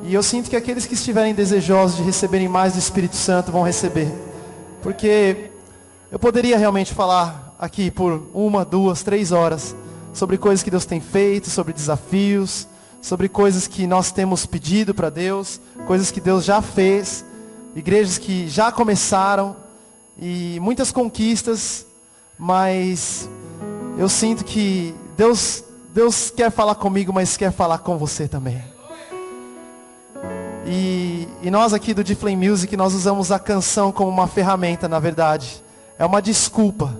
E eu sinto que aqueles que estiverem desejosos de receberem mais do Espírito Santo vão receber. Porque eu poderia realmente falar aqui por 1, 2, 3 horas sobre coisas que Deus tem feito, sobre desafios, sobre coisas que nós temos pedido para Deus, coisas que Deus já fez, igrejas que já começaram e muitas conquistas, mas eu sinto que Deus quer falar comigo, mas quer falar com você também. E nós aqui do D-Flame Music, nós usamos a canção como uma ferramenta, na verdade. É uma desculpa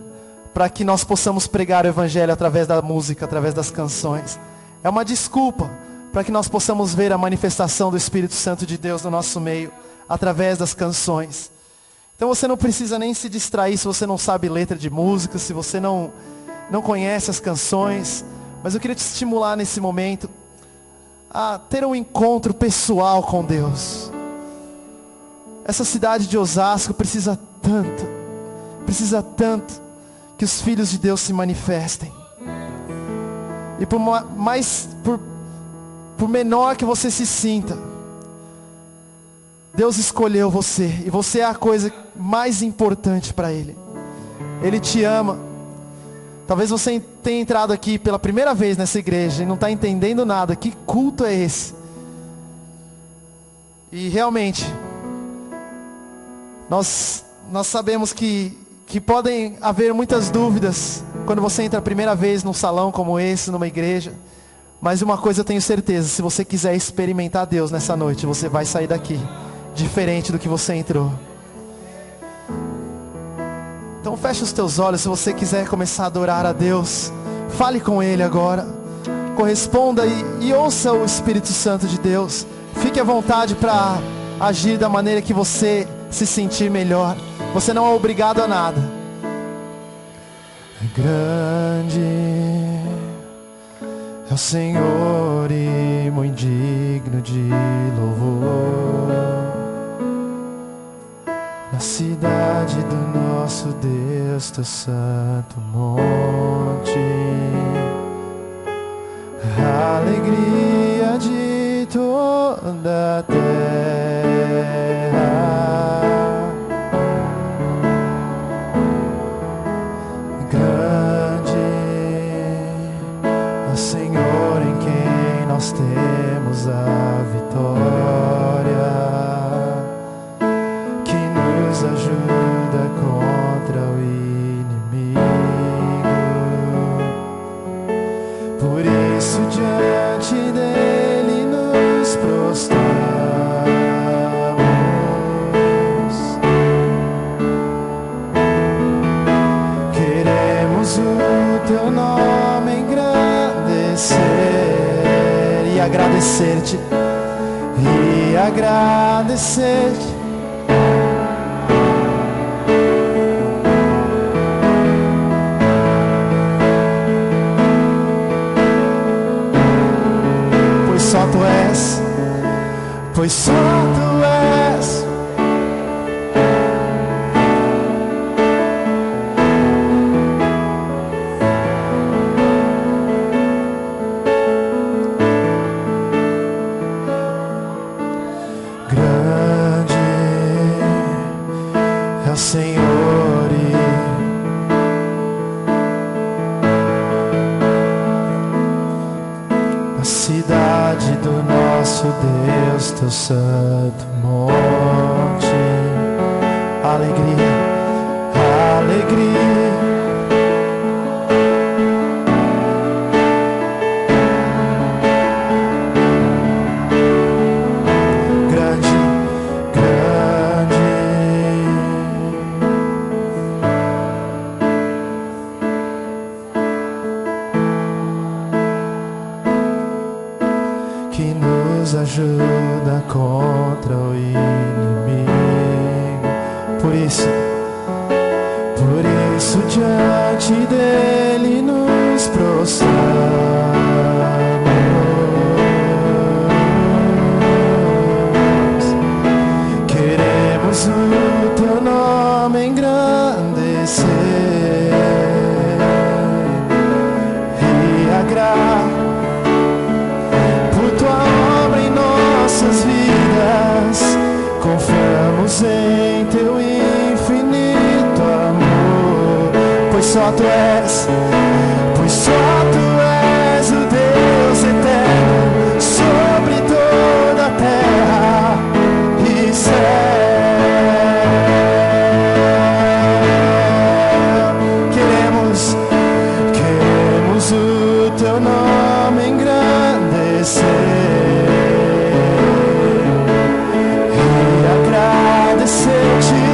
para que nós possamos pregar o Evangelho através da música, através das canções. É uma desculpa para que nós possamos ver a manifestação do Espírito Santo de Deus no nosso meio, através das canções. Então você não precisa nem se distrair se você não sabe letra de música, se você não conhece as canções. Mas eu queria te estimular nesse momento a ter um encontro pessoal com Deus. Essa cidade de Osasco precisa tanto que os filhos de Deus se manifestem. E por menor que você se sinta, Deus escolheu você, e você é a coisa mais importante para Ele. Ele te ama. Talvez você tenha entrado aqui pela primeira vez nessa igreja e não está entendendo nada. Que culto é esse? E realmente, nós sabemos que podem haver muitas dúvidas quando você entra a primeira vez num salão como esse, numa igreja. Mas uma coisa eu tenho certeza: se você quiser experimentar Deus nessa noite, você vai sair daqui diferente do que você entrou. Então feche os teus olhos. Se você quiser começar a adorar a Deus, fale com Ele agora. Corresponda e ouça o Espírito Santo de Deus. Fique à vontade para agir da maneira que você se sentir melhor. Você não é obrigado a nada. Grande é o Senhor e muito digno de louvor. Na cidade do nosso Deus, teu santo monte, a alegria de toda a terra. Grande é o Senhor em quem nós temos a vitória, nos ajuda contra o inimigo. Por isso diante dele nos prostramos. Queremos o teu nome engrandecer e agradecer-te, e agradecer-te. Só tu és, pois só tu és. Grande é o Senhor e a cidade do nosso Deus, teu santo monte. Alegria, alegria. Grande, grande. Que nos ajuda contra o inimigo. Por isso diante dele nos prostramos. Queremos o teu nome engrandecer e agradar por tua obra em nossas vidas. Tu és, pois só Tu és o Deus eterno sobre toda a terra e céu. Queremos o Teu nome engrandecer e agradecer-Te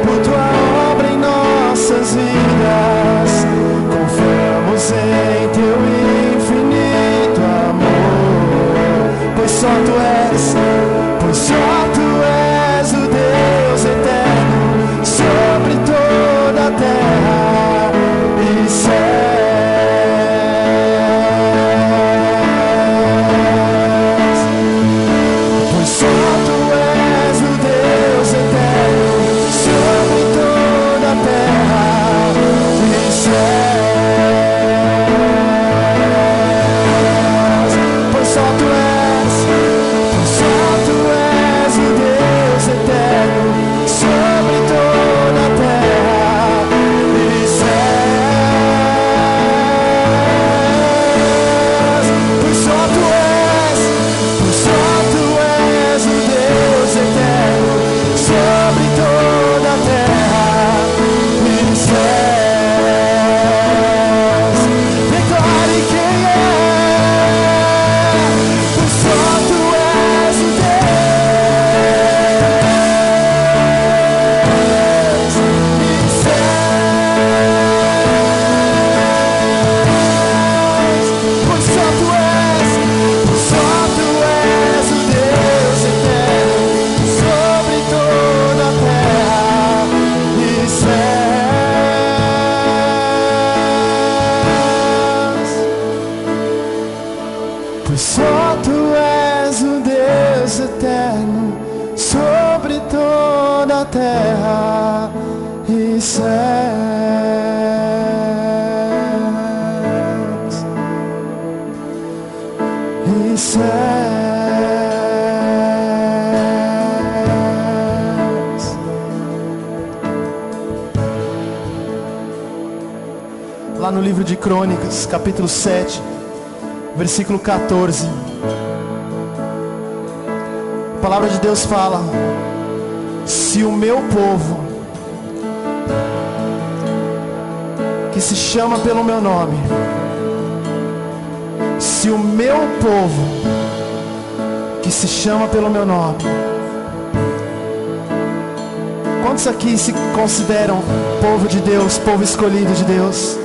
por Tua obra em nossas vidas. Confiamos em Teu infinito amor, pois só Tu és o Deus eterno sobre toda a terra e céu. Lá no livro de Crônicas, capítulo 7, versículo 14, a palavra de Deus fala: se o meu povo, que se chama pelo meu nome, se o meu povo, que se chama pelo meu nome. Quantos aqui se consideram povo de Deus, povo escolhido de Deus?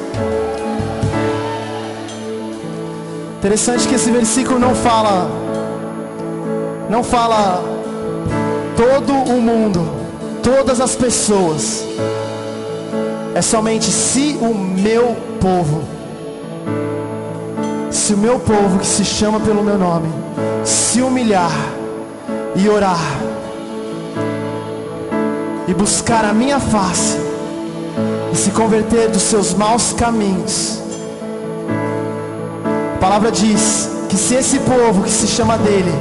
Interessante que esse versículo não fala todo o mundo, todas as pessoas. É somente se o meu povo, se o meu povo que se chama pelo meu nome, se humilhar e orar e buscar a minha face e se converter dos seus maus caminhos. A palavra diz que se esse povo que se chama dele,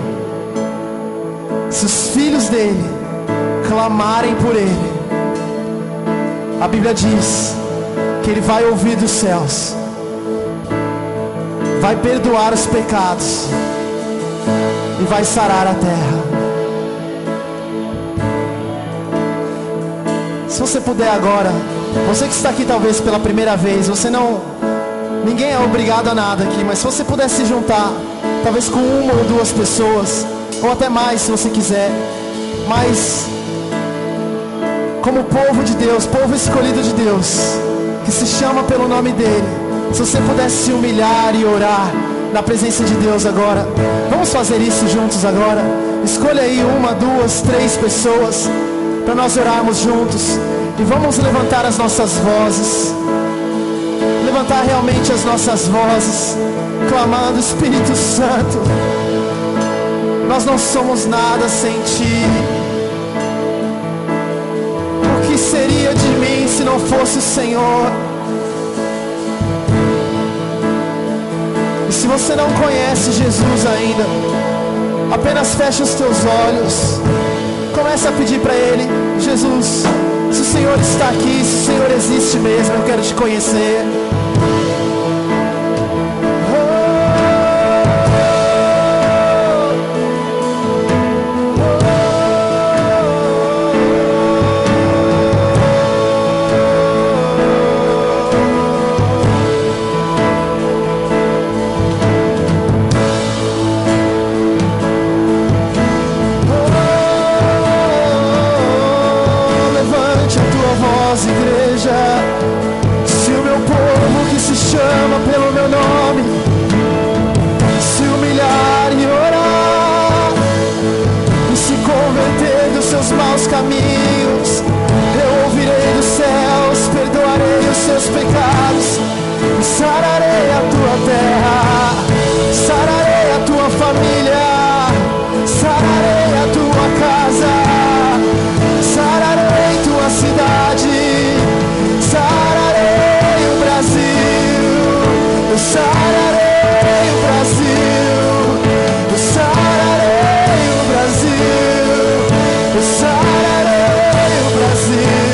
se os filhos dele clamarem por ele, a Bíblia diz que ele vai ouvir dos céus, vai perdoar os pecados e vai sarar a terra. Se você puder agora, você que está aqui talvez pela primeira vez, ninguém é obrigado a nada aqui, mas se você puder se juntar, talvez com uma ou duas pessoas, ou até mais se você quiser, mas como povo de Deus, povo escolhido de Deus, que se chama pelo nome dele, se você pudesse se humilhar e orar na presença de Deus agora, vamos fazer isso juntos agora. Escolha aí uma, duas, três pessoas para nós orarmos juntos, e vamos levantar as nossas vozes, levantar realmente as nossas vozes, clamando: Espírito Santo, nós não somos nada sem Ti. O que seria de mim se não fosse o Senhor? E se você não conhece Jesus ainda, apenas feche os teus olhos, comece a pedir para Ele: Jesus, Se o Senhor está aqui, se o Senhor existe mesmo, eu quero te conhecer. Igreja, se o meu povo que se chama pelo meu nome se humilhar e orar e se converter dos seus maus caminhos, eu ouvirei dos céus, perdoarei os seus pecados e sararei a tua terra, sararei a tua família, sararei a tua casa, sararei tua cidade, sararei o Brasil, eu sararei o Brasil, eu sararei o Brasil, eu sararei o Brasil.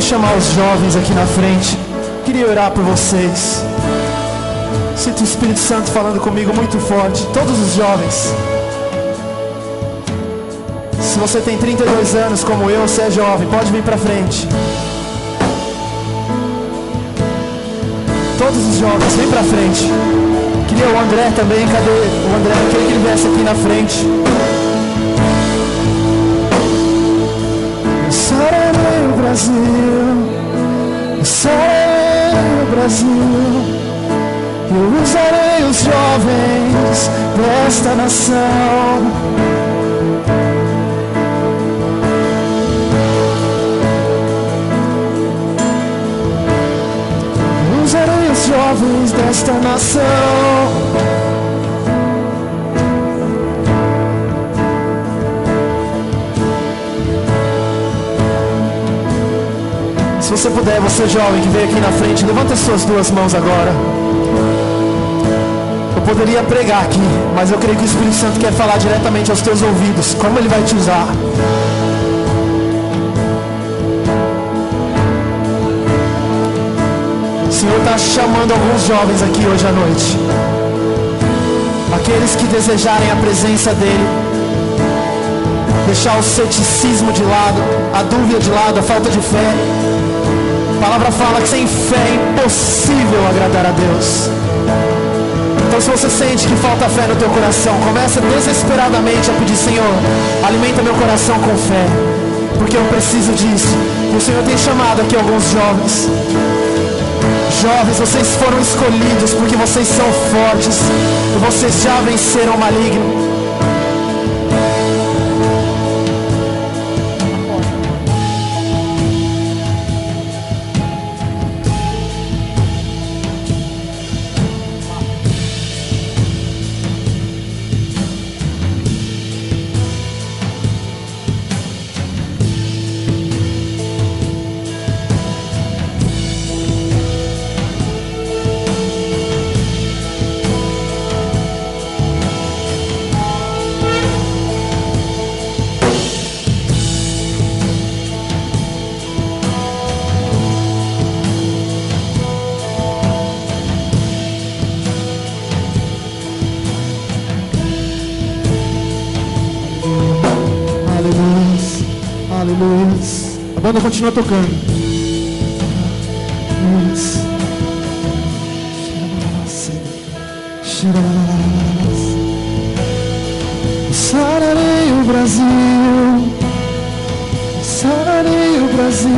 Chamar os jovens aqui na frente. Queria orar por vocês. Sinto o Espírito Santo falando comigo muito forte. Todos os jovens. Se você tem 32 anos como eu, você é jovem, pode vir pra frente. Todos os jovens, vem pra frente. Queria o André também, cadê o André? Eu queria que ele viesse aqui na frente. Brasil, eu sararei o Brasil. Eu usarei os jovens desta nação. Eu usarei os jovens desta nação. Se você puder, você jovem que veio aqui na frente, levanta as suas duas mãos agora. Eu poderia pregar aqui, mas eu creio que o Espírito Santo quer falar diretamente aos teus ouvidos, como Ele vai te usar. O Senhor está chamando alguns jovens aqui hoje à noite. Aqueles que desejarem a presença dEle, deixar o ceticismo de lado, a dúvida de lado, a falta de fé. A palavra fala que sem fé é impossível agradar a Deus. Então se você sente que falta fé no teu coração, começa desesperadamente a pedir: Senhor, alimenta meu coração com fé, porque eu preciso disso. E o Senhor tem chamado aqui alguns jovens. Jovens, vocês foram escolhidos porque vocês são fortes e vocês já venceram o maligno. A banda continua tocando. Sararei o Brasil, sararei o Brasil.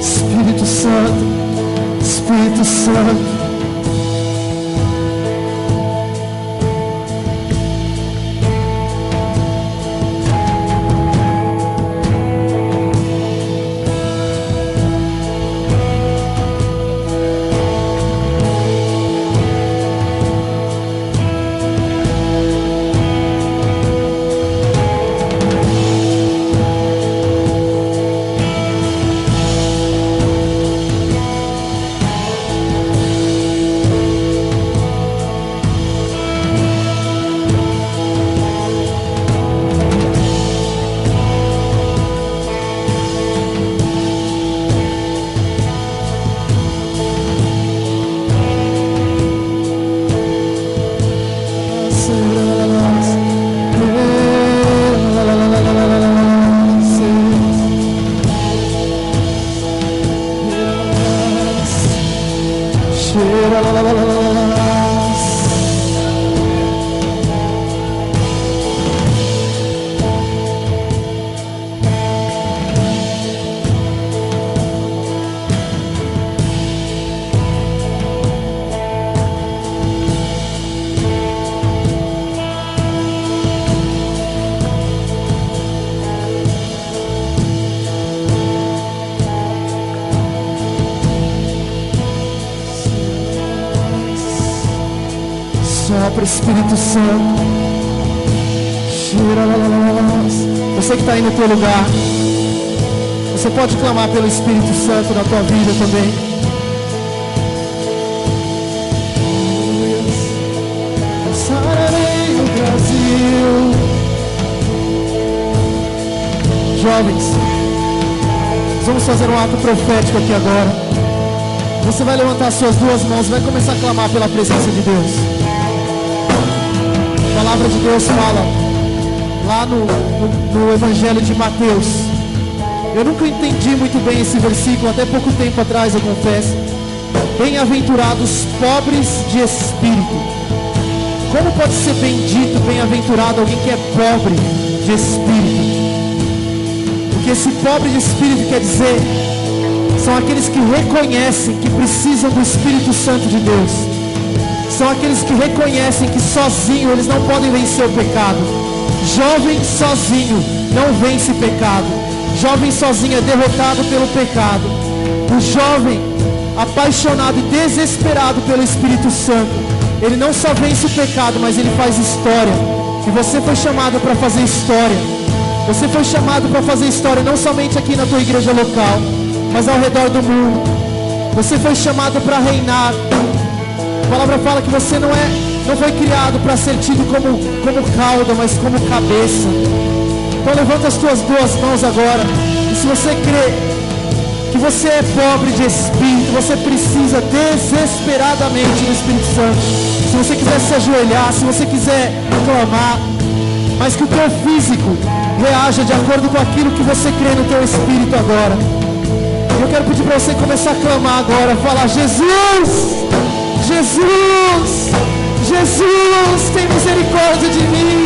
Espírito Santo, Espírito Santo. Sopra, Espírito Santo. Você que está aí no teu lugar, você pode clamar pelo Espírito Santo na tua vida também. Sararei o Brasil. Jovens, vamos fazer um ato profético aqui agora. Você vai levantar suas duas mãos e vai começar a clamar pela presença de Deus. A palavra de Deus fala lá no Evangelho de Mateus. Eu nunca entendi muito bem esse versículo, até pouco tempo atrás, eu confesso. Bem-aventurados pobres de espírito. Como pode ser bendito, bem-aventurado alguém que é pobre de espírito? Porque esse pobre de espírito quer dizer, são aqueles que reconhecem que precisam do Espírito Santo de Deus. São aqueles que reconhecem que sozinho eles não podem vencer o pecado. Jovem sozinho não vence pecado. Jovem sozinho é derrotado pelo pecado. O jovem apaixonado e desesperado pelo Espírito Santo, ele não só vence o pecado, mas ele faz história. E você foi chamado para fazer história. Você foi chamado para fazer história não somente aqui na tua igreja local, mas ao redor do mundo. Você foi chamado para reinar. A palavra fala que você não foi criado para ser tido como cauda, mas como cabeça. Então levanta as tuas duas mãos agora. E se você crê que você é pobre de espírito, você precisa desesperadamente do Espírito Santo. Se você quiser se ajoelhar, se você quiser clamar, mas que o teu físico reaja de acordo com aquilo que você crê no teu espírito agora. Eu quero pedir para você começar a clamar agora, falar: Jesus, Jesus, Jesus, tem misericórdia de mim.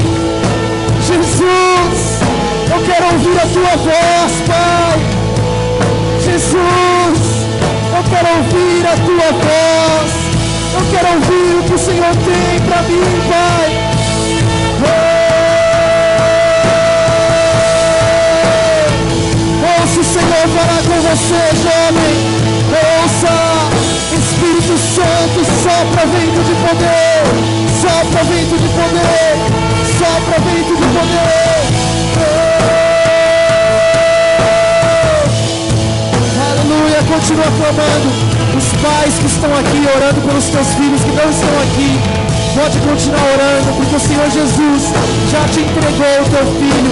Jesus, eu quero ouvir a tua voz, Pai. Jesus, eu quero ouvir a tua voz. Eu quero ouvir o que o Senhor tem para mim, Pai. Ouça o Senhor falar com você, jovem. Ouça. Espírito Santo, sopra vento de poder. Sopra vento de poder. Sopra vento de poder. Aleluia, continua clamando. Os pais que estão aqui orando pelos teus filhos que não estão aqui, pode continuar orando, porque o Senhor Jesus já te entregou o teu filho,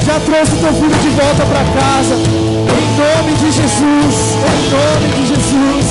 já trouxe o teu filho de volta para casa. Em nome de Jesus, em nome de Jesus.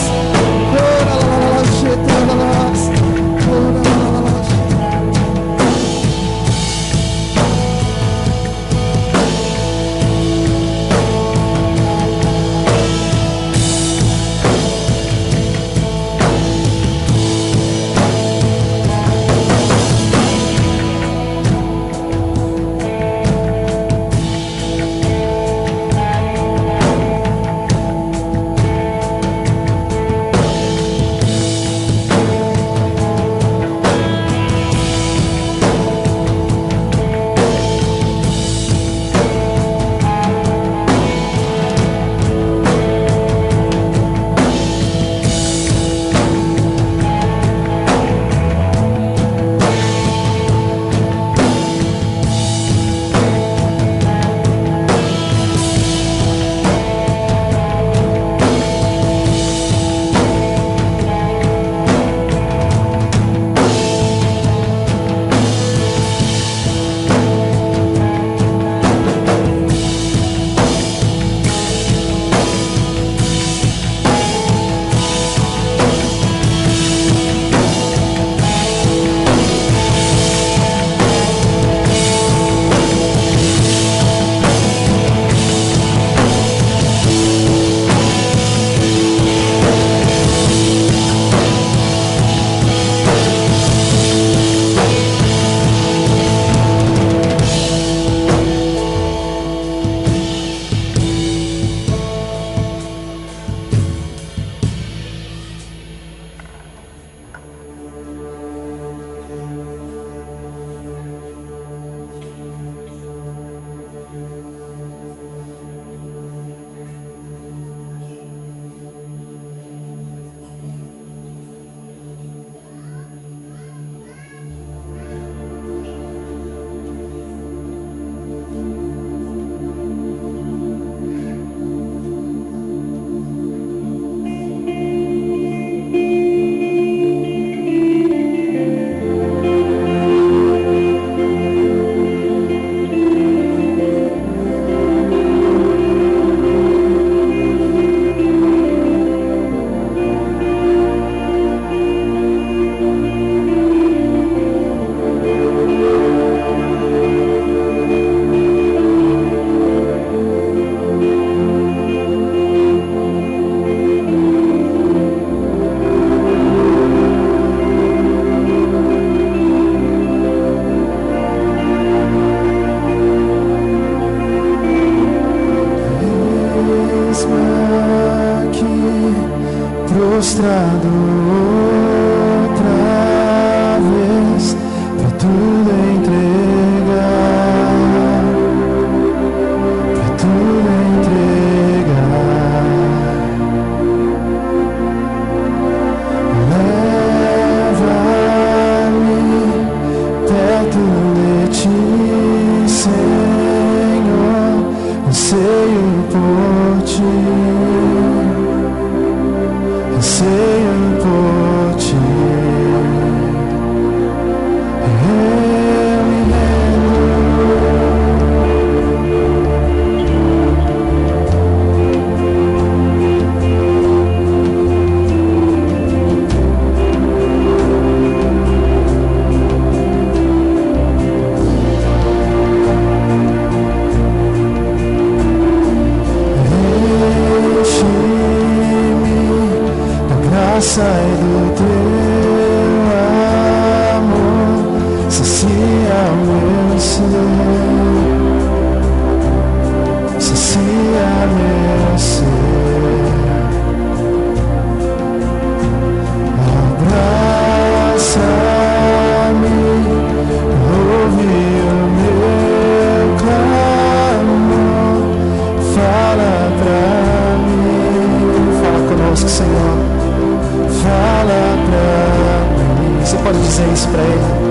isso para Ele.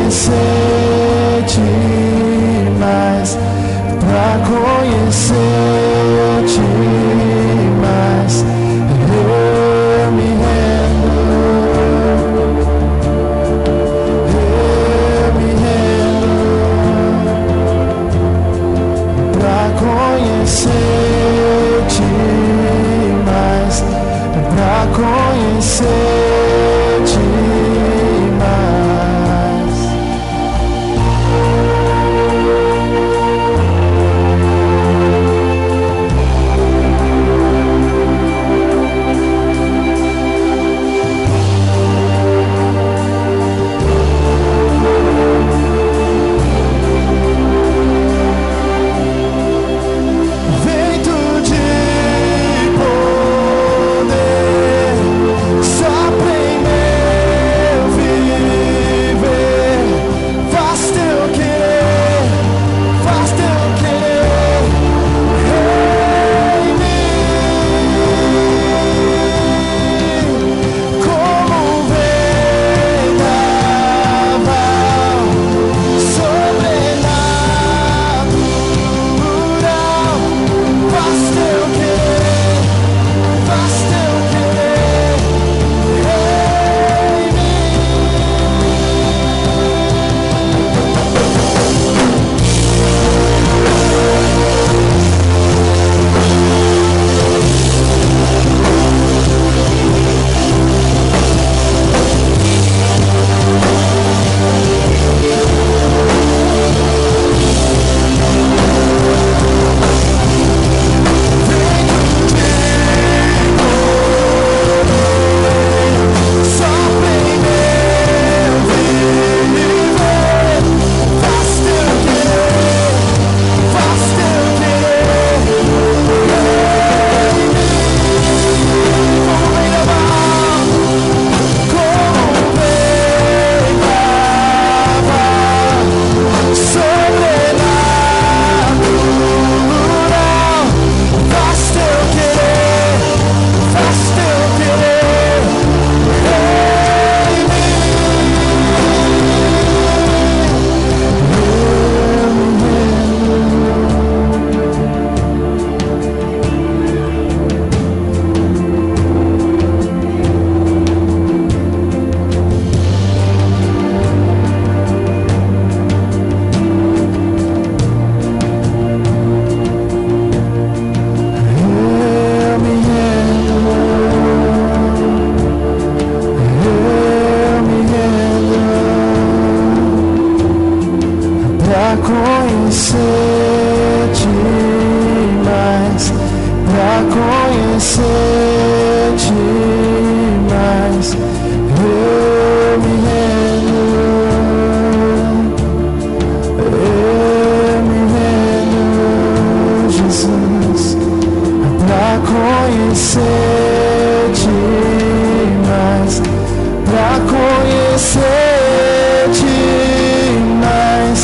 Conhecer-te mais, pra conhecer-te mais, eu me rendo, pra conhecer-te mais, pra conhecer-te mais. Conhecer-te mais, pra conhecer-te mais, eu me rendo, Jesus, pra conhecer-te mais, pra conhecer-te mais.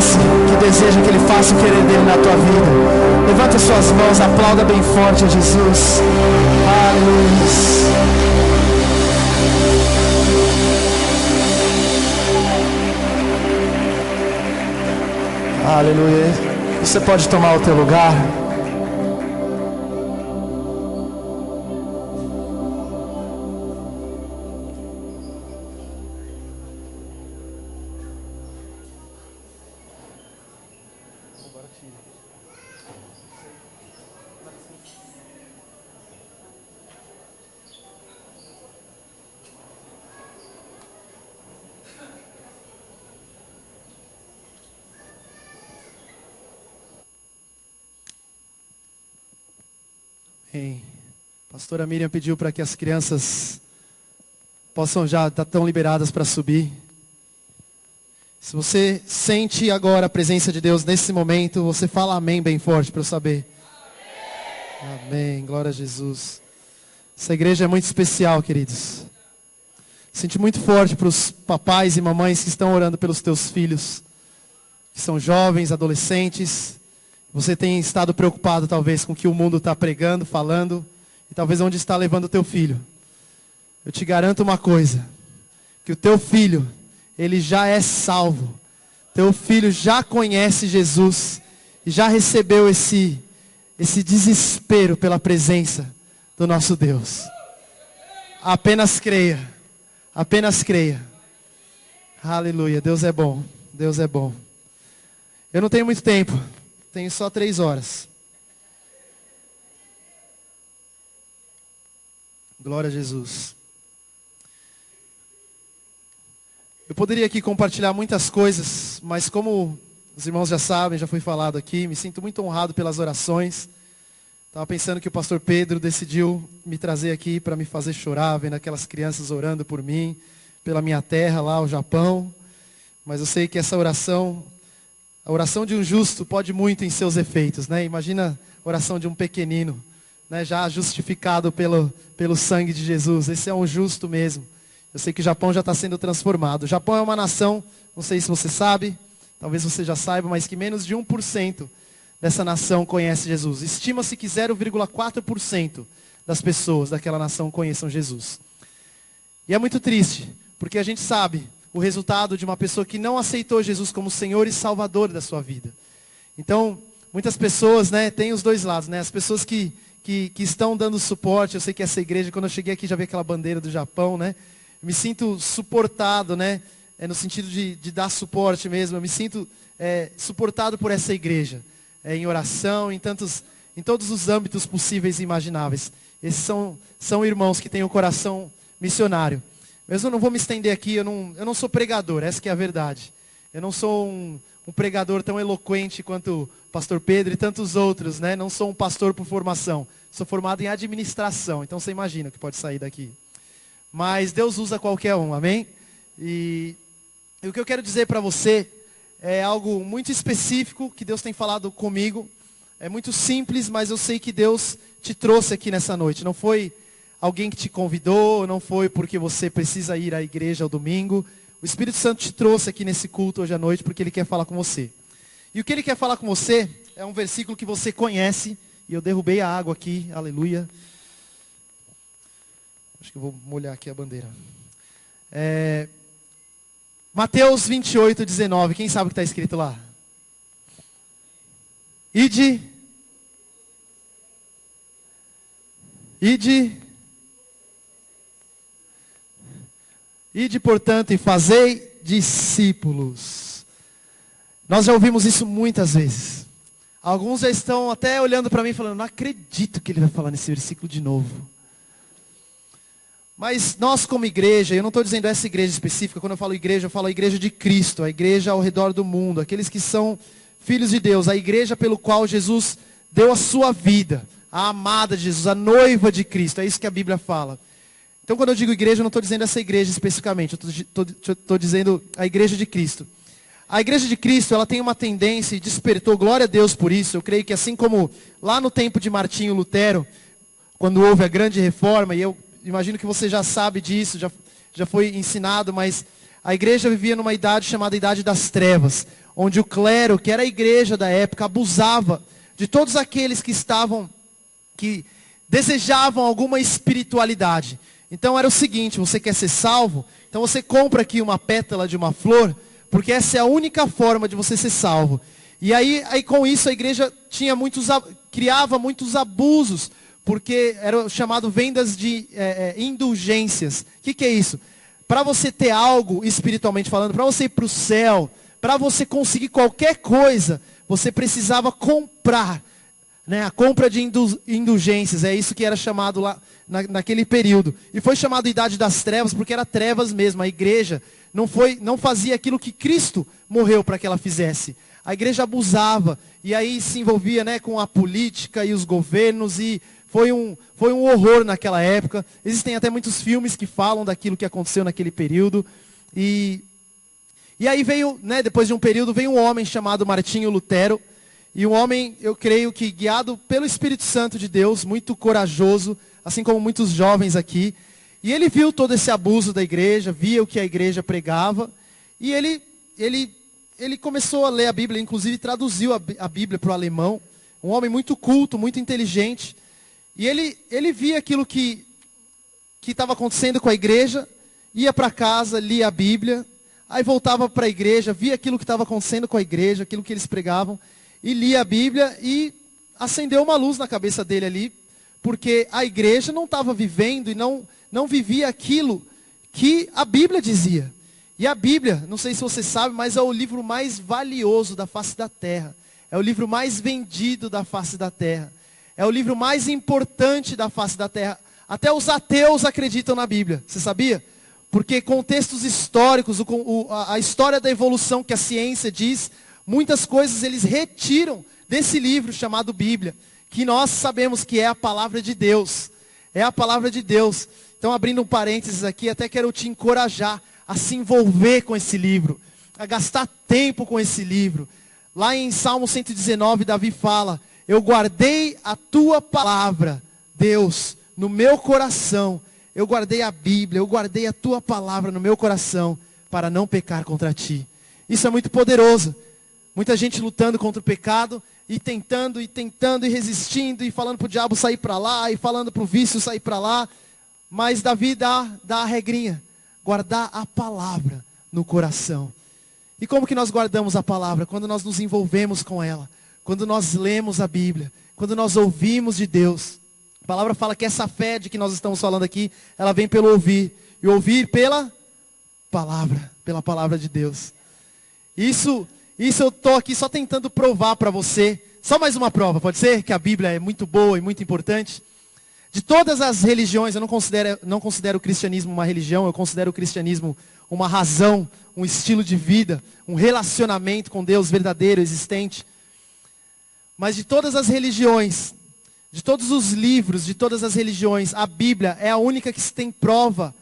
esse que deseja que Ele faça o querer dele na tua vida? Levanta suas mãos, aplauda bem forte a Jesus. Aleluia. Aleluia. Você pode tomar o teu lugar. Pastora Miriam pediu para que as crianças possam já estar tão liberadas para subir. Se você sente agora a presença de Deus nesse momento, você fala amém bem forte para eu saber. Amém. Amém, glória a Jesus. Essa igreja é muito especial, queridos. Sinto muito forte para os papais e mamães que estão orando pelos teus filhos, que são jovens, adolescentes. Você tem estado preocupado talvez com o que o mundo está pregando, falando, e talvez onde está levando o teu filho. Eu te garanto uma coisa, que o teu filho, ele já é salvo. Teu filho já conhece Jesus e já recebeu esse desespero pela presença do nosso Deus. Apenas creia, apenas creia. Aleluia, Deus é bom, Deus é bom. Eu não tenho muito tempo, tenho só 3 horas. Glória a Jesus. Eu poderia aqui compartilhar muitas coisas, mas como os irmãos já sabem, já foi falado aqui, me sinto muito honrado pelas orações. Estava pensando que o pastor Pedro decidiu me trazer aqui para me fazer chorar, vendo aquelas crianças orando por mim, pela minha terra lá, o Japão. Mas eu sei que essa oração, a oração de um justo pode muito em seus efeitos, né? Imagina a oração de um pequenino, né, já justificado pelo sangue de Jesus. Esse é um justo mesmo. Eu sei que o Japão já está sendo transformado. O Japão é uma nação, não sei se você sabe, talvez você já saiba, mas que menos de 1% dessa nação conhece Jesus. Estima-se que 0,4% das pessoas daquela nação conheçam Jesus. E é muito triste, porque a gente sabe o resultado de uma pessoa que não aceitou Jesus como Senhor e Salvador da sua vida. Então, muitas pessoas, né, tem os dois lados, né? As pessoas que estão dando suporte. Eu sei que essa igreja, quando eu cheguei aqui, já vi aquela bandeira do Japão, né? Eu me sinto suportado, né? No sentido de dar suporte mesmo. Eu me sinto suportado por essa igreja. Em oração, em todos os âmbitos possíveis e imagináveis. Esses são irmãos que têm o coração missionário. Mas eu não vou me estender aqui, eu não sou pregador, essa que é a verdade. Eu não sou um pregador tão eloquente quanto o pastor Pedro e tantos outros, né? Não sou um pastor por formação. Sou formado em administração, então você imagina o que pode sair daqui. Mas Deus usa qualquer um, amém? E o que eu quero dizer para você é algo muito específico que Deus tem falado comigo. É muito simples, mas eu sei que Deus te trouxe aqui nessa noite. Não foi alguém que te convidou, não foi porque você precisa ir à igreja ao domingo. O Espírito Santo te trouxe aqui nesse culto hoje à noite porque Ele quer falar com você. E o que Ele quer falar com você é um versículo que você conhece. E eu derrubei a água aqui, aleluia. Acho que eu vou molhar aqui a bandeira. Mateus 28, 19. Quem sabe o que está escrito lá? Ide, portanto, e fazei discípulos. Nós já ouvimos isso muitas vezes. Alguns já estão até olhando para mim e falando, não acredito que ele vai falar nesse versículo de novo. Mas nós como igreja, eu não estou dizendo essa igreja específica, quando eu falo igreja, eu falo a igreja de Cristo, a igreja ao redor do mundo, aqueles que são filhos de Deus, a igreja pelo qual Jesus deu a sua vida, a amada de Jesus, a noiva de Cristo, é isso que a Bíblia fala. Então quando eu digo igreja, eu não estou dizendo essa igreja especificamente, eu estou dizendo a igreja de Cristo. A igreja de Cristo, ela tem uma tendência e despertou, glória a Deus por isso. Eu creio que assim como lá no tempo de Martinho Lutero, quando houve a grande reforma, e eu imagino que você já sabe disso, já foi ensinado, mas a igreja vivia numa idade chamada Idade das Trevas, onde o clero, que era a igreja da época, abusava de todos aqueles que desejavam alguma espiritualidade. Então era o seguinte: você quer ser salvo? Então você compra aqui uma pétala de uma flor, porque essa é a única forma de você ser salvo. E aí com isso a igreja criava muitos abusos, porque era chamado vendas de indulgências. O que é isso? Para você ter algo espiritualmente falando, para você ir para o céu, para você conseguir qualquer coisa, você precisava comprar, né? A compra de indulgências, é isso que era chamado lá naquele período. E foi chamado Idade das Trevas porque era trevas mesmo. A igreja não fazia aquilo que Cristo morreu para que ela fizesse. A igreja abusava e aí se envolvia, né, com a política e os governos, e foi um horror naquela época. Existem até muitos filmes que falam daquilo que aconteceu naquele período. E aí veio, né, depois de um período, veio um homem chamado Martinho Lutero. E um homem, eu creio que guiado pelo Espírito Santo de Deus, muito corajoso, assim como muitos jovens aqui. E ele viu todo esse abuso da igreja, via o que a igreja pregava. E ele começou a ler a Bíblia, inclusive traduziu a Bíblia para o alemão. Um homem muito culto, muito inteligente. E ele via aquilo que estava acontecendo com a igreja, ia para casa, lia a Bíblia, aí voltava para a igreja, via aquilo que estava acontecendo com a igreja, aquilo que eles pregavam, e lia a Bíblia, e acendeu uma luz na cabeça dele ali, porque a igreja não estava vivendo e não vivia aquilo que a Bíblia dizia. E a Bíblia, não sei se você sabe, mas é o livro mais valioso da face da terra. É o livro mais vendido da face da terra. É o livro mais importante da face da terra. Até os ateus acreditam na Bíblia. Você sabia? Porque contextos históricos, a história da evolução que a ciência diz, muitas coisas eles retiram desse livro chamado Bíblia, que nós sabemos que é a palavra de Deus. É a palavra de Deus. Então, abrindo um parênteses aqui, até quero te encorajar a se envolver com esse livro, a gastar tempo com esse livro. Lá em Salmo 119, Davi fala: eu guardei a tua palavra, Deus, no meu coração. Eu guardei a Bíblia, eu guardei a tua palavra no meu coração, para não pecar contra ti. Isso é muito poderoso. Muita gente lutando contra o pecado, e tentando e resistindo, e falando para o diabo sair para lá, e falando para o vício sair para lá. Mas Davi dá a regrinha: guardar a palavra no coração. E como que nós guardamos a palavra? Quando nós nos envolvemos com ela. Quando nós lemos a Bíblia. Quando nós ouvimos de Deus. A palavra fala que essa fé de que nós estamos falando aqui, ela vem pelo ouvir. E ouvir pela palavra de Deus. Isso eu estou aqui só tentando provar para você. Só mais uma prova, pode ser? Que a Bíblia é muito boa e muito importante. De todas as religiões, eu não considero o cristianismo uma religião, eu considero o cristianismo uma razão, um estilo de vida, um relacionamento com Deus verdadeiro, existente. Mas de todas as religiões, de todos os livros, de todas as religiões, a Bíblia é a única que tem prova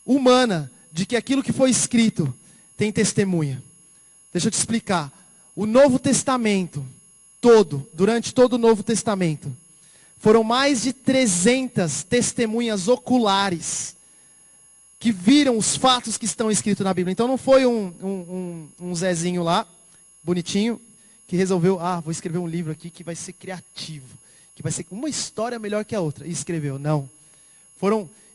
humana de que aquilo que foi escrito tem testemunha. Deixa eu te explicar. O Novo Testamento, durante todo o Novo Testamento, foram mais de 300 testemunhas oculares que viram os fatos que estão escritos na Bíblia. Então não foi um Zezinho lá, bonitinho, que resolveu: vou escrever um livro aqui que vai ser criativo, que vai ser uma história melhor que a outra. E escreveu. Não.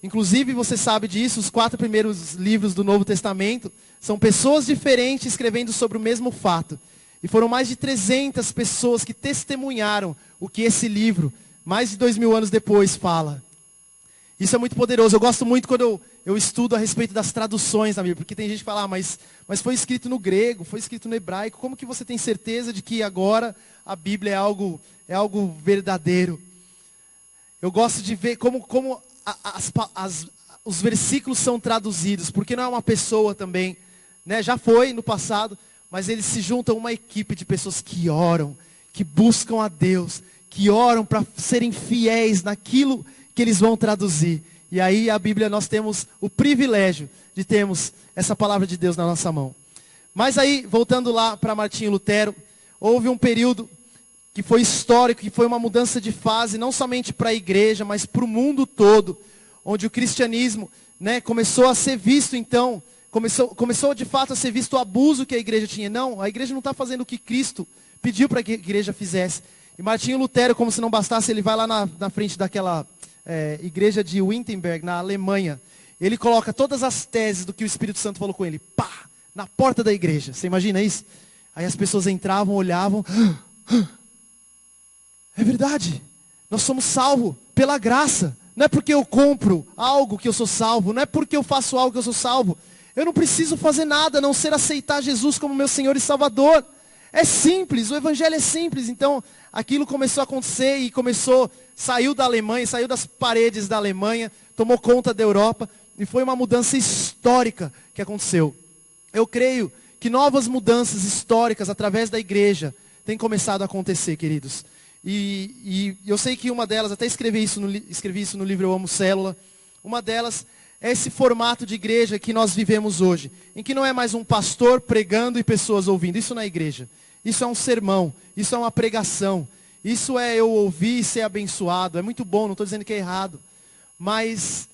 Inclusive, você sabe disso, os 4 primeiros livros do Novo Testamento são pessoas diferentes escrevendo sobre o mesmo fato. E foram mais de 300 pessoas que testemunharam o que esse livro, mais de 2000 anos depois, fala. Isso é muito poderoso. Eu gosto muito quando eu estudo a respeito das traduções da Bíblia. Porque tem gente que fala: mas foi escrito no grego, foi escrito no hebraico. Como que você tem certeza de que agora a Bíblia é algo verdadeiro? Eu gosto de ver como os versículos são traduzidos. Porque não é uma pessoa também, né? Já foi no passado, mas eles se juntam a uma equipe de pessoas que oram, que buscam a Deus, que oram para serem fiéis naquilo que eles vão traduzir. E aí a Bíblia, nós temos o privilégio de termos essa palavra de Deus na nossa mão. Mas aí, voltando lá para Martinho Lutero, houve um período que foi histórico, que foi uma mudança de fase, não somente para a igreja, mas para o mundo todo, onde o cristianismo, né, começou a ser visto então começou de fato a ser visto o abuso que a igreja tinha. Não, a igreja não está fazendo o que Cristo pediu para que a igreja fizesse. E Martinho Lutero, como se não bastasse, ele vai lá na frente daquela igreja de Wittenberg, na Alemanha. Ele coloca todas as teses do que o Espírito Santo falou com ele, pá, na porta da igreja. Você imagina isso? Aí as pessoas entravam, olhavam. É verdade, nós somos salvos pela graça. Não é porque eu compro algo que eu sou salvo, não é porque eu faço algo que eu sou salvo. Eu não preciso fazer nada a não ser aceitar Jesus como meu Senhor e Salvador. É simples, o evangelho é simples. Então, aquilo começou a acontecer e saiu da Alemanha, saiu das paredes da Alemanha, tomou conta da Europa e foi uma mudança histórica que aconteceu. Eu creio que novas mudanças históricas através da igreja têm começado a acontecer, queridos. E eu sei que uma delas, até escrevi isso no livro Eu Amo Célula, uma delas é esse formato de igreja que nós vivemos hoje, em que não é mais um pastor pregando e pessoas ouvindo. Isso não é igreja. Isso é um sermão, isso é uma pregação, isso é eu ouvir e ser abençoado. É muito bom, não estou dizendo que é errado. Mas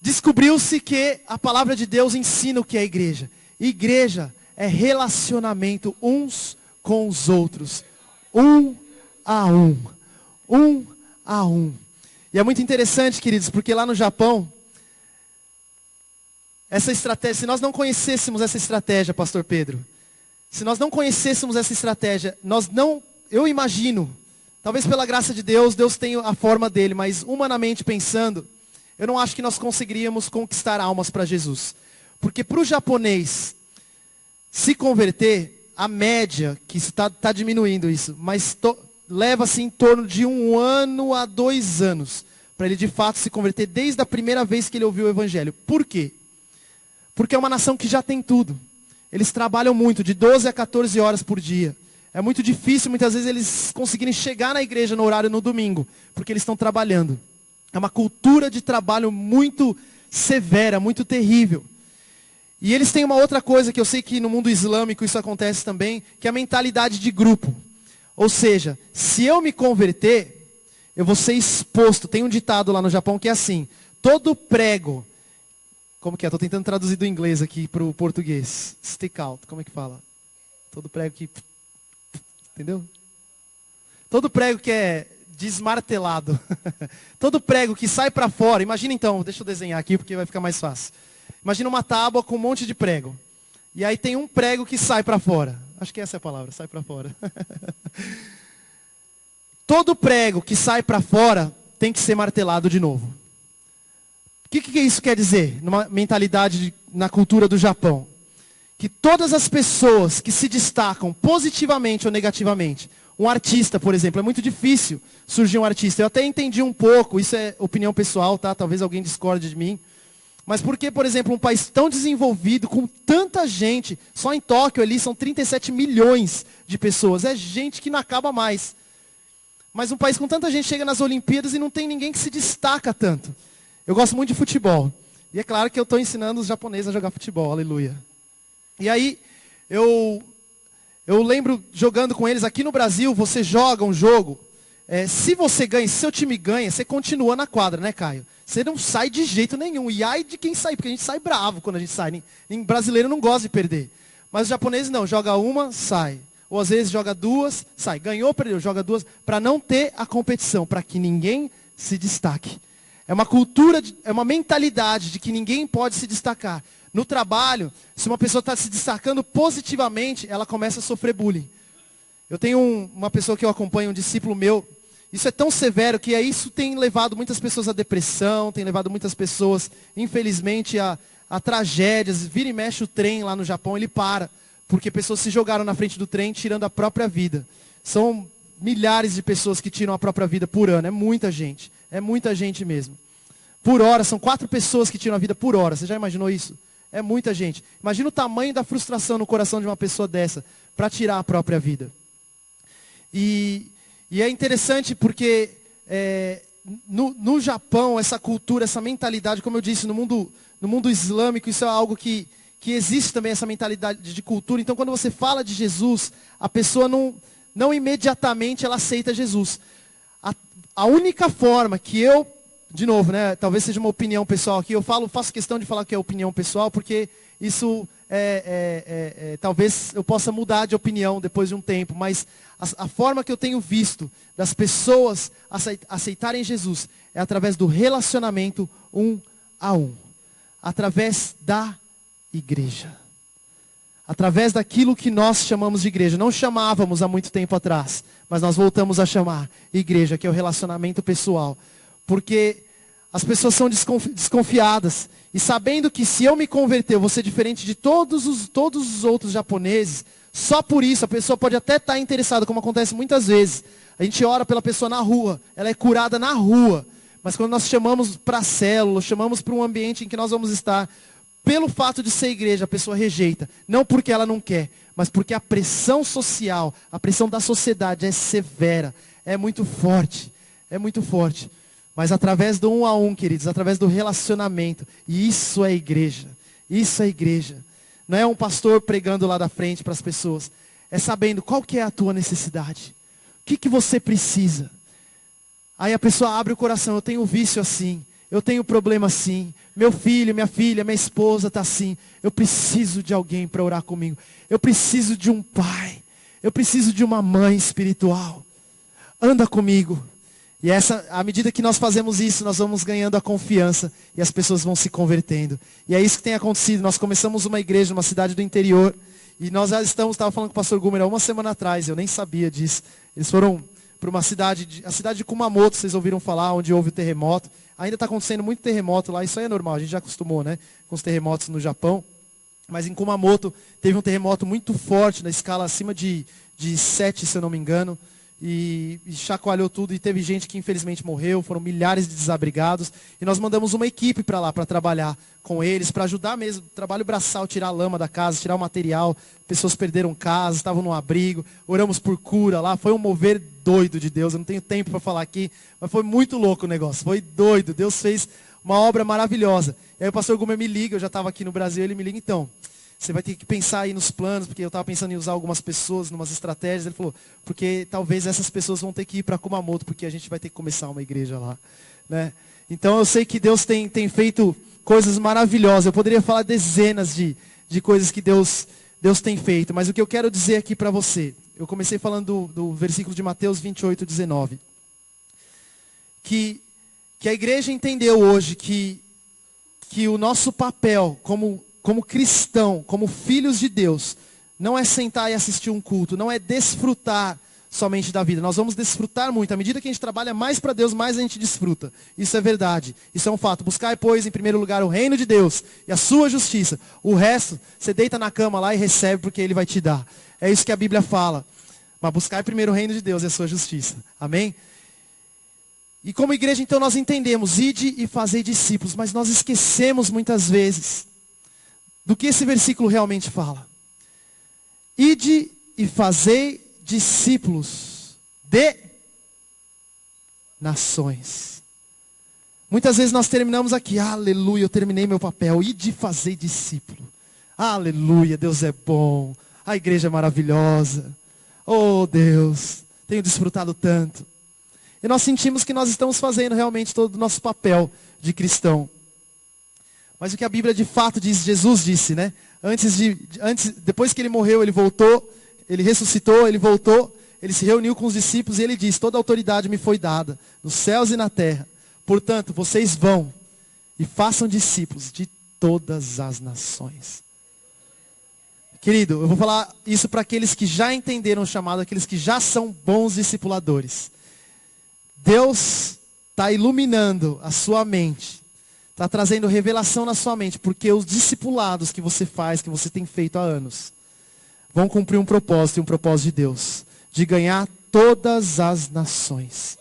descobriu-se que a palavra de Deus ensina o que é igreja. Igreja é relacionamento uns com os outros. Um a um. Um a um. E é muito interessante, queridos, porque lá no Japão, essa estratégia, se nós não conhecêssemos essa estratégia, pastor Pedro, se nós não conhecêssemos essa estratégia, eu imagino, talvez pela graça de Deus, Deus tem a forma dele, mas humanamente pensando, eu não acho que nós conseguiríamos conquistar almas para Jesus. Porque para o japonês se converter, a média, que está diminuindo isso, mas leva-se em torno de 1 ano a 2 anos, para ele de fato se converter desde a primeira vez que ele ouviu o evangelho. Por quê? Porque é uma nação que já tem tudo. Eles trabalham muito, de 12 a 14 horas por dia. É muito difícil, muitas vezes, eles conseguirem chegar na igreja no horário no domingo, porque eles estão trabalhando. É uma cultura de trabalho muito severa, muito terrível. E eles têm uma outra coisa, que eu sei que no mundo islâmico isso acontece também, que é a mentalidade de grupo. Ou seja, se eu me converter, eu vou ser exposto. Tem um ditado lá no Japão que é assim, todo prego... Como que é? Estou tentando traduzir do inglês aqui para o português. Stick out, como é que fala? Todo prego que... Entendeu? Todo prego que é desmartelado. Todo prego que sai para fora. Imagina então, deixa eu desenhar aqui porque vai ficar mais fácil. Imagina uma tábua com um monte de prego. E aí tem um prego que sai para fora. Acho que essa é a palavra, sai para fora. Todo prego que sai para fora tem que ser martelado de novo. O que isso quer dizer? Numa mentalidade, na cultura do Japão. Que todas as pessoas que se destacam positivamente ou negativamente. Um artista, por exemplo, é muito difícil surgir um artista. Eu até entendi um pouco, isso é opinião pessoal, tá? Talvez alguém discorde de mim. Mas por que, por exemplo, um país tão desenvolvido, com tanta gente, só em Tóquio ali são 37 milhões de pessoas. É gente que não acaba mais. Mas um país com tanta gente chega nas Olimpíadas e não tem ninguém que se destaca tanto. Eu gosto muito de futebol. E é claro que eu estou ensinando os japoneses a jogar futebol, aleluia. E aí, eu lembro jogando com eles, aqui no Brasil, você joga um jogo, se você ganha, se seu time ganha, você continua na quadra, né, Caio? Você não sai de jeito nenhum. E ai de quem sai, porque a gente sai bravo quando a gente sai. Brasileiro não gosta de perder. Mas os japoneses não, joga uma, sai. Ou às vezes joga 2, sai. Ganhou, perdeu, joga 2, para não ter a competição, para que ninguém se destaque. É uma cultura, é uma mentalidade de que ninguém pode se destacar. No trabalho, se uma pessoa está se destacando positivamente, ela começa a sofrer bullying. Eu tenho uma pessoa que eu acompanho, um discípulo meu. Isso é tão severo que isso tem levado muitas pessoas à depressão, tem levado muitas pessoas, infelizmente, a tragédias. Vira e mexe o trem lá no Japão, ele para. Porque pessoas se jogaram na frente do trem tirando a própria vida. São milhares de pessoas que tiram a própria vida por ano. É muita gente. É muita gente mesmo. Por hora, são 4 pessoas que tiram a vida por hora. Você já imaginou isso? É muita gente. Imagina o tamanho da frustração no coração de uma pessoa dessa para tirar a própria vida. E é interessante porque no Japão, essa cultura, essa mentalidade, como eu disse, no mundo islâmico, isso é algo que existe também, essa mentalidade de cultura. Então, quando você fala de Jesus, a pessoa não imediatamente ela aceita Jesus. A única forma que eu de novo, né? Talvez seja uma opinião pessoal aqui. Eu faço questão de falar que é opinião pessoal, porque isso talvez eu possa mudar de opinião depois de um tempo, mas a forma que eu tenho visto das pessoas aceitarem Jesus é através do relacionamento um a um, através da igreja, através daquilo que nós chamamos de igreja. Não chamávamos há muito tempo atrás, mas nós voltamos a chamar igreja, que é o relacionamento pessoal, porque as pessoas são desconfiadas. E sabendo que se eu me converter, eu vou ser diferente de todos os outros japoneses, só por isso a pessoa pode até estar interessada, como acontece muitas vezes. A gente ora pela pessoa na rua, ela é curada na rua. Mas quando nós chamamos para a célula, chamamos para um ambiente em que nós vamos estar, pelo fato de ser igreja, a pessoa rejeita. Não porque ela não quer, mas porque a pressão social, a pressão da sociedade é severa, é muito forte, é muito forte. Mas através do um a um, queridos, através do relacionamento. E isso é igreja. Isso é igreja. Não é um pastor pregando lá da frente para as pessoas. É sabendo qual que é a tua necessidade. O que você precisa. Aí a pessoa abre o coração. Eu tenho um vício assim. Eu tenho um problema assim. Meu filho, minha filha, minha esposa está assim. Eu preciso de alguém para orar comigo. Eu preciso de um pai. Eu preciso de uma mãe espiritual. Anda comigo. E à medida que nós fazemos isso, nós vamos ganhando a confiança e as pessoas vão se convertendo. E é isso que tem acontecido. Nós começamos uma igreja numa cidade do interior e nós já estava falando com o pastor Gumer há uma semana atrás, eu nem sabia disso. Eles foram para uma cidade, a cidade de Kumamoto, vocês ouviram falar, onde houve o terremoto. Ainda está acontecendo muito terremoto lá, isso aí é normal, a gente já acostumou, né, com os terremotos no Japão. Mas em Kumamoto teve um terremoto muito forte, na escala acima de 7, se eu não me engano. E chacoalhou tudo e teve gente que infelizmente morreu, foram milhares de desabrigados. E nós mandamos uma equipe para lá, para trabalhar com eles, para ajudar mesmo, trabalho braçal, tirar a lama da casa, tirar o material. Pessoas perderam casa, estavam no abrigo, oramos por cura lá, foi um mover doido de Deus. Eu não tenho tempo para falar aqui, mas foi muito louco o negócio, foi doido. Deus fez uma obra maravilhosa. E aí o pastor Gumer me liga, eu já estava aqui no Brasil, ele me liga, então, você vai ter que pensar aí nos planos, porque eu estava pensando em usar algumas pessoas, numas estratégias. Ele falou, porque talvez essas pessoas vão ter que ir para Kumamoto, porque a gente vai ter que começar uma igreja lá, né? Então eu sei que Deus tem feito coisas maravilhosas. Eu poderia falar dezenas de coisas que Deus tem feito. Mas o que eu quero dizer aqui para você, eu comecei falando do versículo de Mateus 28:19. Que a igreja entendeu hoje que o nosso papel como cristão, como filhos de Deus, não é sentar e assistir um culto, não é desfrutar somente da vida. Nós vamos desfrutar muito. À medida que a gente trabalha mais para Deus, mais a gente desfruta. Isso é verdade. Isso é um fato. Buscai, pois, em primeiro lugar o reino de Deus e a sua justiça. O resto, você deita na cama lá e recebe porque Ele vai te dar. É isso que a Bíblia fala. Mas buscai primeiro o reino de Deus e a sua justiça. Amém? E como igreja, então, nós entendemos, ide e fazei discípulos, mas nós esquecemos muitas vezes do que esse versículo realmente fala. Ide e fazei discípulos de nações. Muitas vezes nós terminamos aqui, aleluia, eu terminei meu papel, ide e fazei discípulo. Aleluia, Deus é bom, a igreja é maravilhosa. Oh Deus, tenho desfrutado tanto. E nós sentimos que nós estamos fazendo realmente todo o nosso papel de cristão. Mas o que a Bíblia de fato diz, Jesus disse, né? Depois que ele morreu, ele voltou, ele ressuscitou, ele voltou, ele se reuniu com os discípulos e ele disse, toda autoridade me foi dada, nos céus e na terra. Portanto, vocês vão e façam discípulos de todas as nações. Querido, eu vou falar isso para aqueles que já entenderam o chamado, aqueles que já são bons discipuladores. Deus está iluminando a sua mente. Está trazendo revelação na sua mente, porque os discipulados que você faz, que você tem feito há anos, vão cumprir um propósito, e um propósito de Deus, de ganhar todas as nações.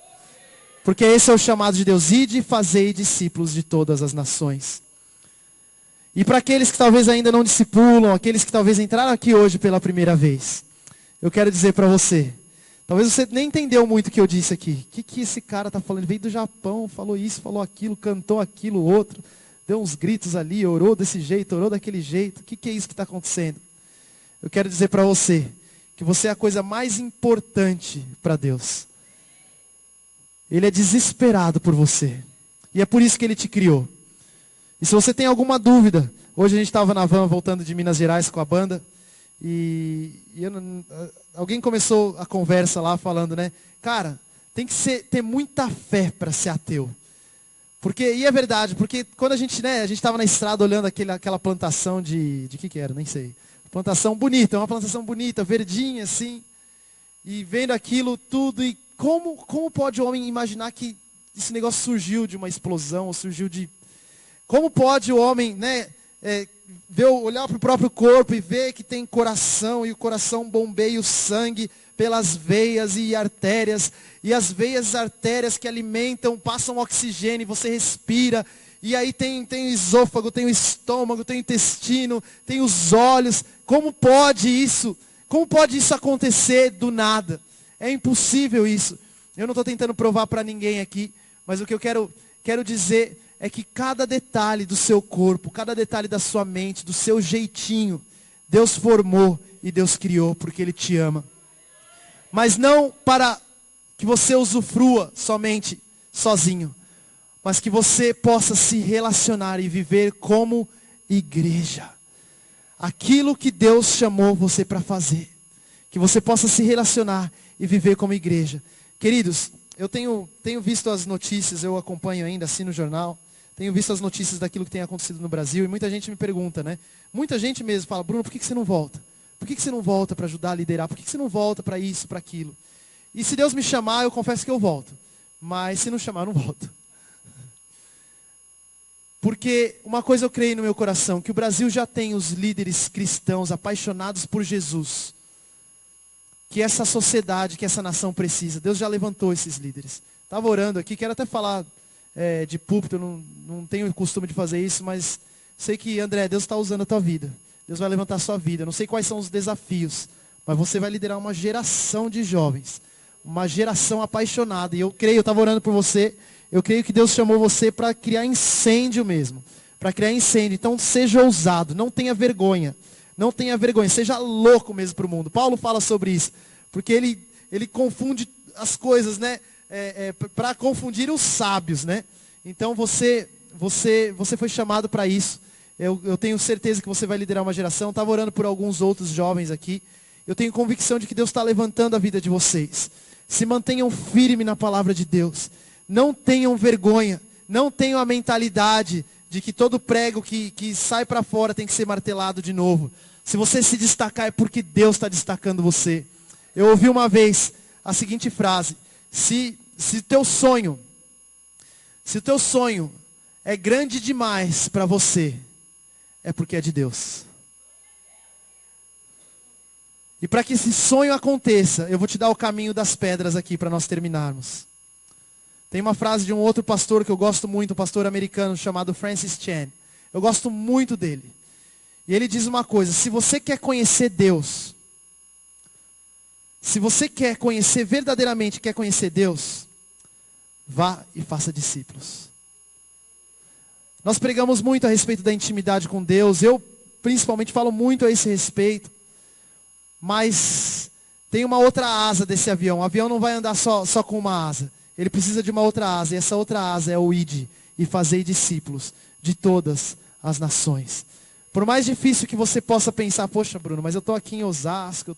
Porque esse é o chamado de Deus, ide e fazei discípulos de todas as nações. E para aqueles que talvez ainda não discipulam, aqueles que talvez entraram aqui hoje pela primeira vez, eu quero dizer para você, talvez você nem entendeu muito o que eu disse aqui. O que esse cara está falando? Ele veio do Japão, falou isso, falou aquilo, cantou aquilo, outro. Deu uns gritos ali, orou desse jeito, orou daquele jeito. O que é isso que está acontecendo? Eu quero dizer para você que você é a coisa mais importante para Deus. Ele é desesperado por você. E é por isso que Ele te criou. E se você tem alguma dúvida, hoje a gente estava na van voltando de Minas Gerais com a banda, alguém começou a conversa lá falando, né? Cara, tem que ter muita fé para ser ateu. E é verdade, porque quando a gente estava na estrada olhando aquela plantação de que era? Nem sei. Plantação bonita, uma plantação bonita, verdinha assim, e vendo aquilo tudo, e como pode o homem imaginar que esse negócio surgiu de uma explosão, ou surgiu de... Como pode o homem, né, olhar para o próprio corpo e ver que tem coração, e o coração bombeia o sangue pelas veias e artérias, e as veias e artérias que alimentam, passam oxigênio, e você respira, e aí tem o esôfago, tem o estômago, tem o intestino, tem os olhos. Como pode isso acontecer do nada? É impossível isso. Eu não estou tentando provar para ninguém aqui, mas o que eu quero dizer é que cada detalhe do seu corpo, cada detalhe da sua mente, do seu jeitinho, Deus formou e Deus criou porque Ele te ama. Mas não para que você usufrua somente sozinho, mas que você possa se relacionar e viver como igreja. Aquilo que Deus chamou você para fazer. Que você possa se relacionar e viver como igreja. Queridos, eu tenho visto as notícias, eu acompanho ainda, assino o jornal. Tenho visto as notícias daquilo que tem acontecido no Brasil. E muita gente me pergunta, né? Muita gente mesmo fala, Bruno, por que você não volta? Por que você não volta para ajudar a liderar? Por que você não volta para isso, para aquilo? E se Deus me chamar, eu confesso que eu volto. Mas se não chamar, eu não volto. Porque uma coisa eu creio no meu coração, que o Brasil já tem os líderes cristãos apaixonados por Jesus. Que essa sociedade, que essa nação precisa. Deus já levantou esses líderes. Estava orando aqui, quero até falar de púlpito, não tenho o costume de fazer isso, mas sei que, André, Deus está usando a tua vida. Deus vai levantar a sua vida. Não sei quais são os desafios, mas você vai liderar uma geração de jovens. Uma geração apaixonada. E eu creio, eu estava orando por você, eu creio que Deus chamou você para criar incêndio mesmo. Para criar incêndio. Então seja ousado, não tenha vergonha. Não tenha vergonha, seja louco mesmo para o mundo. Paulo fala sobre isso. Porque ele confunde as coisas, né? Para confundir os sábios, né? Então você foi chamado para isso. Eu tenho certeza que você vai liderar uma geração. Estava orando por alguns outros jovens aqui. Eu tenho convicção de que Deus está levantando a vida de vocês. Se mantenham firmes na palavra de Deus. Não tenham vergonha. Não tenham a mentalidade de que todo prego que sai para fora tem que ser martelado de novo. Se você se destacar é porque Deus está destacando você. Eu ouvi uma vez a seguinte frase. Se o teu sonho é grande demais para você, é porque é de Deus. E para que esse sonho aconteça, eu vou te dar o caminho das pedras aqui para nós terminarmos. Tem uma frase de um outro pastor que eu gosto muito, um pastor americano chamado Francis Chan. Eu gosto muito dele. E ele diz uma coisa, se você quer conhecer Deus, se você verdadeiramente quer conhecer Deus, vá e faça discípulos. Nós pregamos muito a respeito da intimidade com Deus, eu principalmente falo muito a esse respeito, mas tem uma outra asa desse avião. O avião não vai andar só com uma asa, ele precisa de uma outra asa, e essa outra asa é o ide e fazei discípulos de todas as nações. Por mais difícil que você possa pensar, poxa Bruno, mas eu estou aqui em Osasco,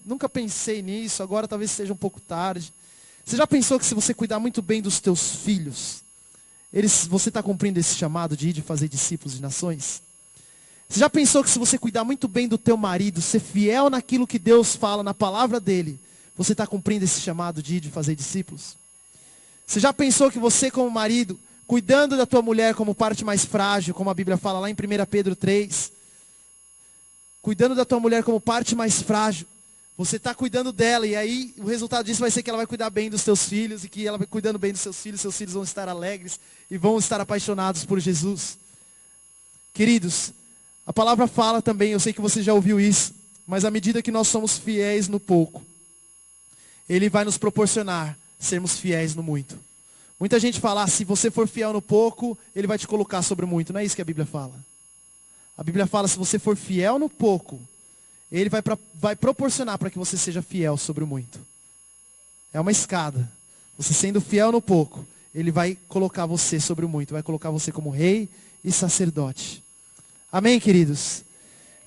nunca pensei nisso, agora talvez seja um pouco tarde. Você já pensou que se você cuidar muito bem dos teus filhos, você está cumprindo esse chamado de ir e fazer discípulos de nações? Você já pensou que se você cuidar muito bem do teu marido, ser fiel naquilo que Deus fala, na palavra dele, você está cumprindo esse chamado de ir e fazer discípulos? Você já pensou que você como marido, cuidando da tua mulher como parte mais frágil, como a Bíblia fala lá em 1 Pedro 3, cuidando da tua mulher como parte mais frágil, você está cuidando dela, e aí o resultado disso vai ser que ela vai cuidar bem dos teus filhos, e que ela vai cuidando bem dos seus filhos vão estar alegres, e vão estar apaixonados por Jesus. Queridos, a palavra fala também, eu sei que você já ouviu isso, mas à medida que nós somos fiéis no pouco, Ele vai nos proporcionar sermos fiéis no muito. Muita gente fala, se você for fiel no pouco, Ele vai te colocar sobre o muito. Não é isso que a Bíblia fala. A Bíblia fala, se você for fiel no pouco, Ele vai proporcionar para que você seja fiel sobre o muito. É uma escada. Você sendo fiel no pouco, Ele vai colocar você sobre o muito, vai colocar você como rei e sacerdote. Amém, queridos?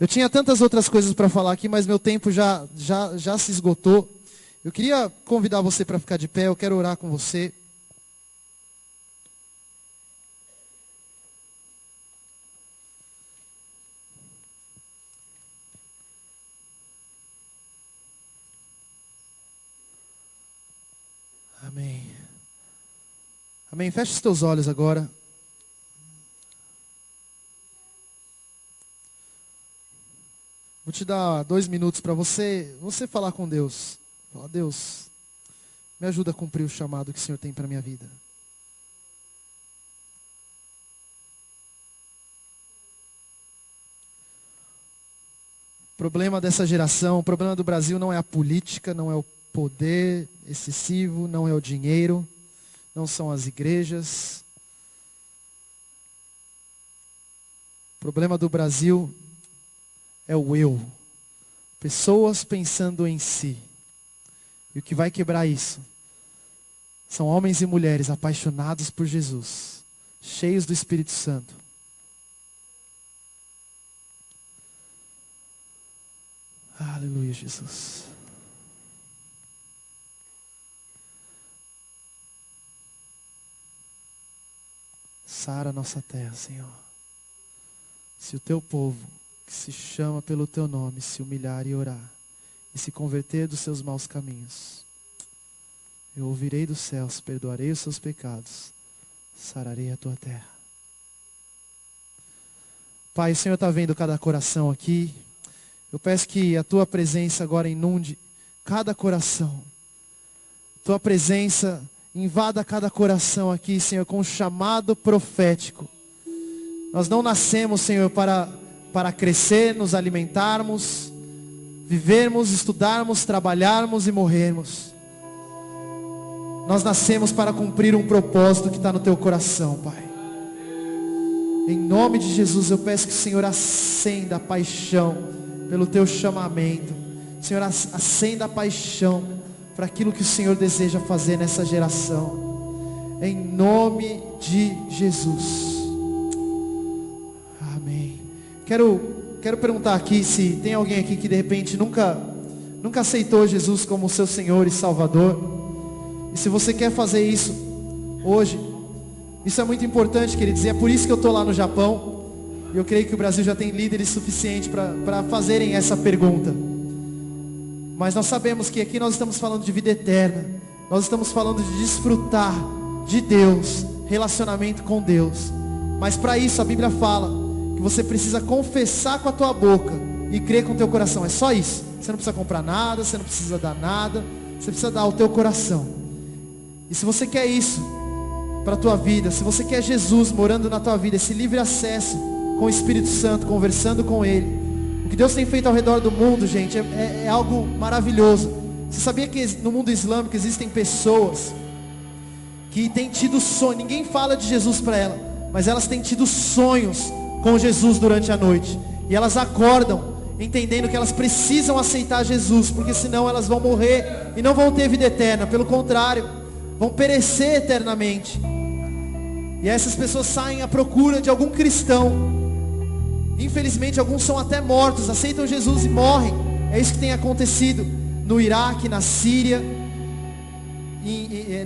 Eu tinha tantas outras coisas para falar aqui, mas meu tempo já se esgotou. Eu queria convidar você para ficar de pé, eu quero orar com você. Amém. Amém. Feche os teus olhos agora. Vou te dar 2 minutos para você falar com Deus. Fala, Deus, me ajuda a cumprir o chamado que o Senhor tem para a minha vida. O problema dessa geração, o problema do Brasil não é a política, não é o poder excessivo, não é o dinheiro, não são as igrejas. O problema do Brasil é o eu. Pessoas pensando em si. E o que vai quebrar isso são homens e mulheres apaixonados por Jesus, cheios do Espírito Santo. Aleluia, Jesus. Sara a nossa terra, Senhor. Se o teu povo, que se chama pelo teu nome, se humilhar e orar, e se converter dos seus maus caminhos, eu ouvirei dos céus, perdoarei os seus pecados, sararei a tua terra. Pai, o Senhor está vendo cada coração aqui. Eu peço que a tua presença agora inunde cada coração. Tua presença invada cada coração aqui, Senhor, com um chamado profético. Nós não nascemos, Senhor, para crescer, nos alimentarmos, vivermos, estudarmos, trabalharmos e morrermos. Nós nascemos para cumprir um propósito que está no teu coração, Pai. Em nome de Jesus, eu peço que o Senhor acenda a paixão pelo teu chamamento. Senhor, acenda a paixão para aquilo que o Senhor deseja fazer nessa geração. Em nome de Jesus. Amém. Quero perguntar aqui se tem alguém aqui que de repente nunca aceitou Jesus como seu Senhor e Salvador. E se você quer fazer isso hoje, isso é muito importante, queridos. E é por isso que eu estou lá no Japão. E eu creio que o Brasil já tem líderes suficientes para fazerem essa pergunta. Mas nós sabemos que aqui nós estamos falando de vida eterna. Nós estamos falando de desfrutar de Deus, relacionamento com Deus. Mas para isso a Bíblia fala que você precisa confessar com a tua boca e crer com o teu coração. É só isso. Você não precisa comprar nada, você não precisa dar nada. Você precisa dar o teu coração. E se você quer isso para a tua vida, se você quer Jesus morando na tua vida, esse livre acesso com o Espírito Santo, conversando com Ele, o que Deus tem feito ao redor do mundo, gente, é algo maravilhoso. Você sabia que no mundo islâmico existem pessoas que têm tido sonhos, ninguém fala de Jesus para ela, mas elas têm tido sonhos com Jesus durante a noite, e elas acordam entendendo que elas precisam aceitar Jesus, porque senão elas vão morrer e não vão ter vida eterna, pelo contrário, vão perecer eternamente. E essas pessoas saem à procura de algum cristão. Infelizmente alguns são até mortos, aceitam Jesus e morrem. É isso que tem acontecido no Iraque, na Síria,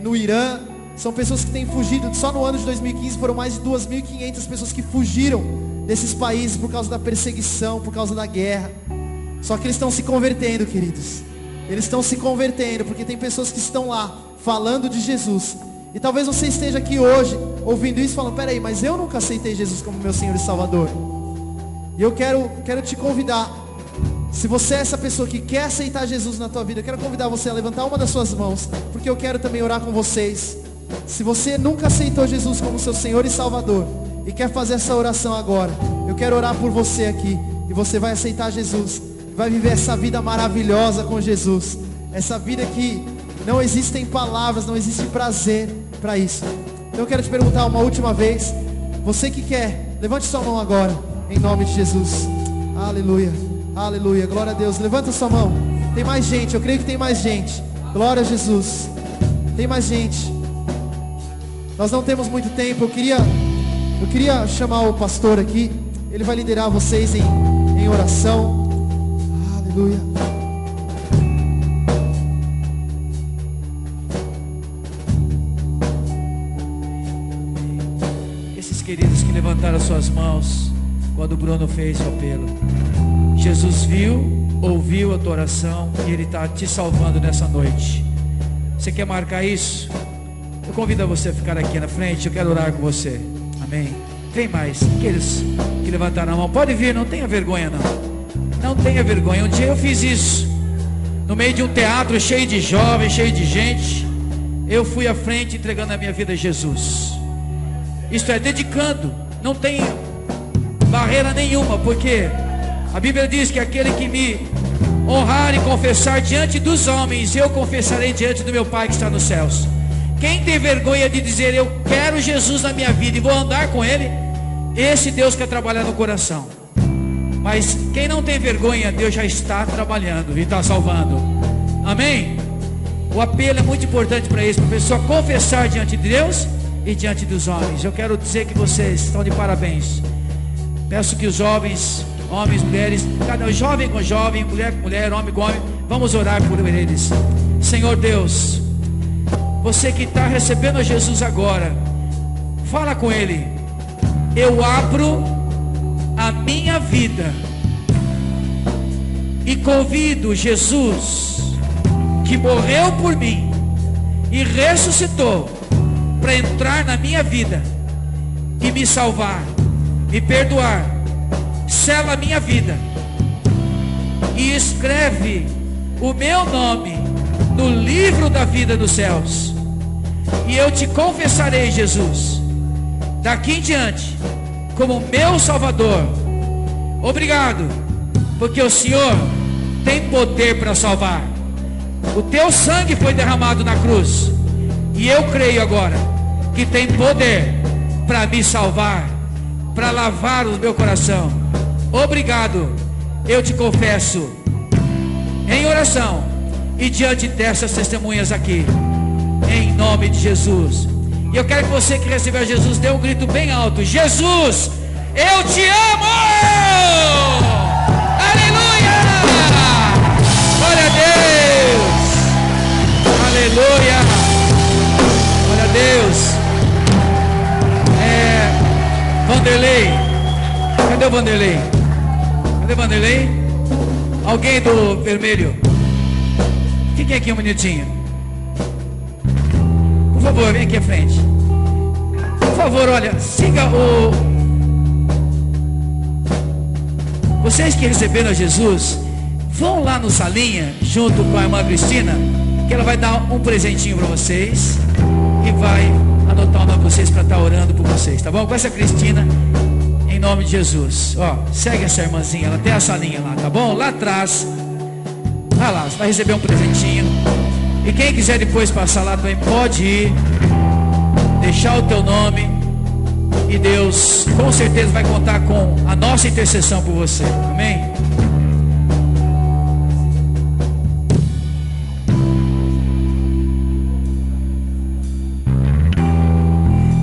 no Irã. São pessoas que têm fugido. Só no ano de 2015 foram mais de 2.500 pessoas que fugiram desses países por causa da perseguição, por causa da guerra. Só que eles estão se convertendo, queridos. Eles estão se convertendo, porque tem pessoas que estão lá falando de Jesus. E talvez você esteja aqui hoje ouvindo isso, falando: peraí, mas eu nunca aceitei Jesus como meu Senhor e Salvador. E eu quero te convidar. Se você é essa pessoa que quer aceitar Jesus na tua vida, eu quero convidar você a levantar uma das suas mãos, porque eu quero também orar com vocês. Se você nunca aceitou Jesus como seu Senhor e Salvador e quer fazer essa oração agora, eu quero orar por você aqui. E você vai aceitar Jesus, vai viver essa vida maravilhosa com Jesus. Essa vida que não existem palavras, não existe prazer para isso. Então eu quero te perguntar uma última vez. Você que quer, levante sua mão agora, em nome de Jesus. Aleluia, aleluia, glória a Deus. Levanta sua mão. Tem mais gente, eu creio que tem mais gente. Glória a Jesus. Tem mais gente. Nós não temos muito tempo. Eu queria chamar o pastor aqui. Ele vai liderar vocês em oração. Aleluia. Esses queridos que levantaram suas mãos quando o Bruno fez o apelo, Jesus viu, ouviu a tua oração e Ele está te salvando nessa noite. Você quer marcar isso? Eu convido você a ficar aqui na frente. Eu quero orar com você. Amém. Vem mais. Aqueles que levantaram a mão, pode vir, não tenha vergonha não. Não tenha vergonha. Um dia eu fiz isso no meio de um teatro cheio de jovens, cheio de gente. Eu fui à frente entregando a minha vida a Jesus. Isto é, dedicando. Não tem barreira nenhuma, porque a Bíblia diz que aquele que me honrar e confessar diante dos homens, eu confessarei diante do meu Pai que está nos céus. Quem tem vergonha de dizer eu quero Jesus na minha vida e vou andar com Ele, esse Deus quer trabalhar no coração. Mas quem não tem vergonha, Deus já está trabalhando e está salvando. Amém? O apelo é muito importante para isso, para a pessoa confessar diante de Deus e diante dos homens. Eu quero dizer que vocês estão de parabéns. Peço que os jovens, homens, mulheres, cada jovem com jovem, mulher com mulher, homem com homem, vamos orar por eles. Senhor Deus, você que está recebendo Jesus agora, fala com Ele. Eu abro a minha vida e convido Jesus, que morreu por mim e ressuscitou, para entrar na minha vida e me salvar, me perdoar. Sela a minha vida e escreve o meu nome no livro da vida dos céus. E eu te confessarei, Jesus, daqui em diante, como meu Salvador. Obrigado, porque o Senhor tem poder para salvar. O teu sangue foi derramado na cruz, e eu creio agora que tem poder para me salvar, para lavar o meu coração. Obrigado, eu te confesso em oração e diante dessas testemunhas aqui, em nome de Jesus. E eu quero que você que recebeu Jesus dê um grito bem alto: Jesus, eu te amo! Aleluia! Glória a Deus! Aleluia! Glória a Deus! Vanderlei, cadê o Vanderlei? Cadê o Vanderlei? Alguém do vermelho? Fiquem aqui um minutinho. Por favor, vem aqui à frente. Por favor, olha, siga o... Vocês que receberam Jesus, vão lá no salinha, junto com a irmã Cristina, que ela vai dar um presentinho para vocês e vai anotar o nome de vocês para estar orando por vocês, tá bom? Com essa Cristina, em nome de Jesus. Ó, segue essa irmãzinha, ela tem a salinha lá, tá bom? Lá atrás. Vai lá, você vai receber um presentinho. E quem quiser depois passar lá também pode ir, deixar o teu nome, e Deus com certeza vai contar com a nossa intercessão por você. Amém?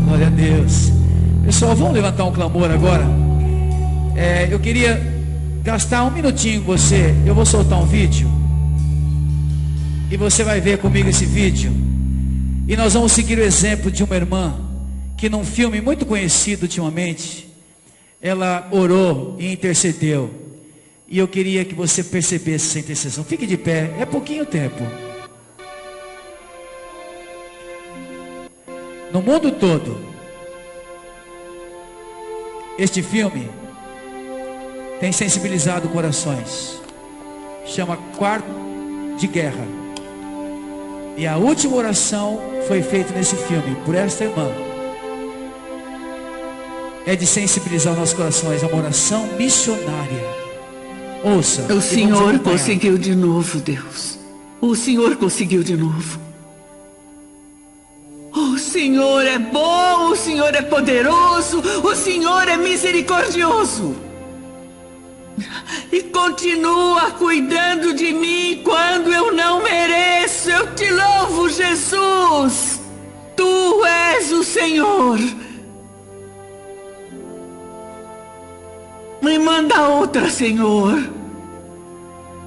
Glória a Deus. Pessoal, vamos levantar um clamor agora. Eu queria gastar um minutinho com você. Eu vou soltar um vídeo e você vai ver comigo esse vídeo, e nós vamos seguir o exemplo de uma irmã que num filme muito conhecido ultimamente, ela orou e intercedeu. E eu queria que você percebesse essa intercessão. Fique de pé, é pouquinho tempo. No mundo todo, este filme tem sensibilizado corações. Chama Quarto de Guerra. E a última oração foi feita nesse filme por esta irmã. É de sensibilizar os nossos corações. É uma oração missionária. Ouça. O Senhor conseguiu de novo, Deus. O Senhor conseguiu de novo. O Senhor é bom, o Senhor é poderoso, o Senhor é misericordioso. e continua cuidando de mim quando eu não mereço. Eu te louvo, Jesus. Tu és o Senhor. Me manda outra, Senhor.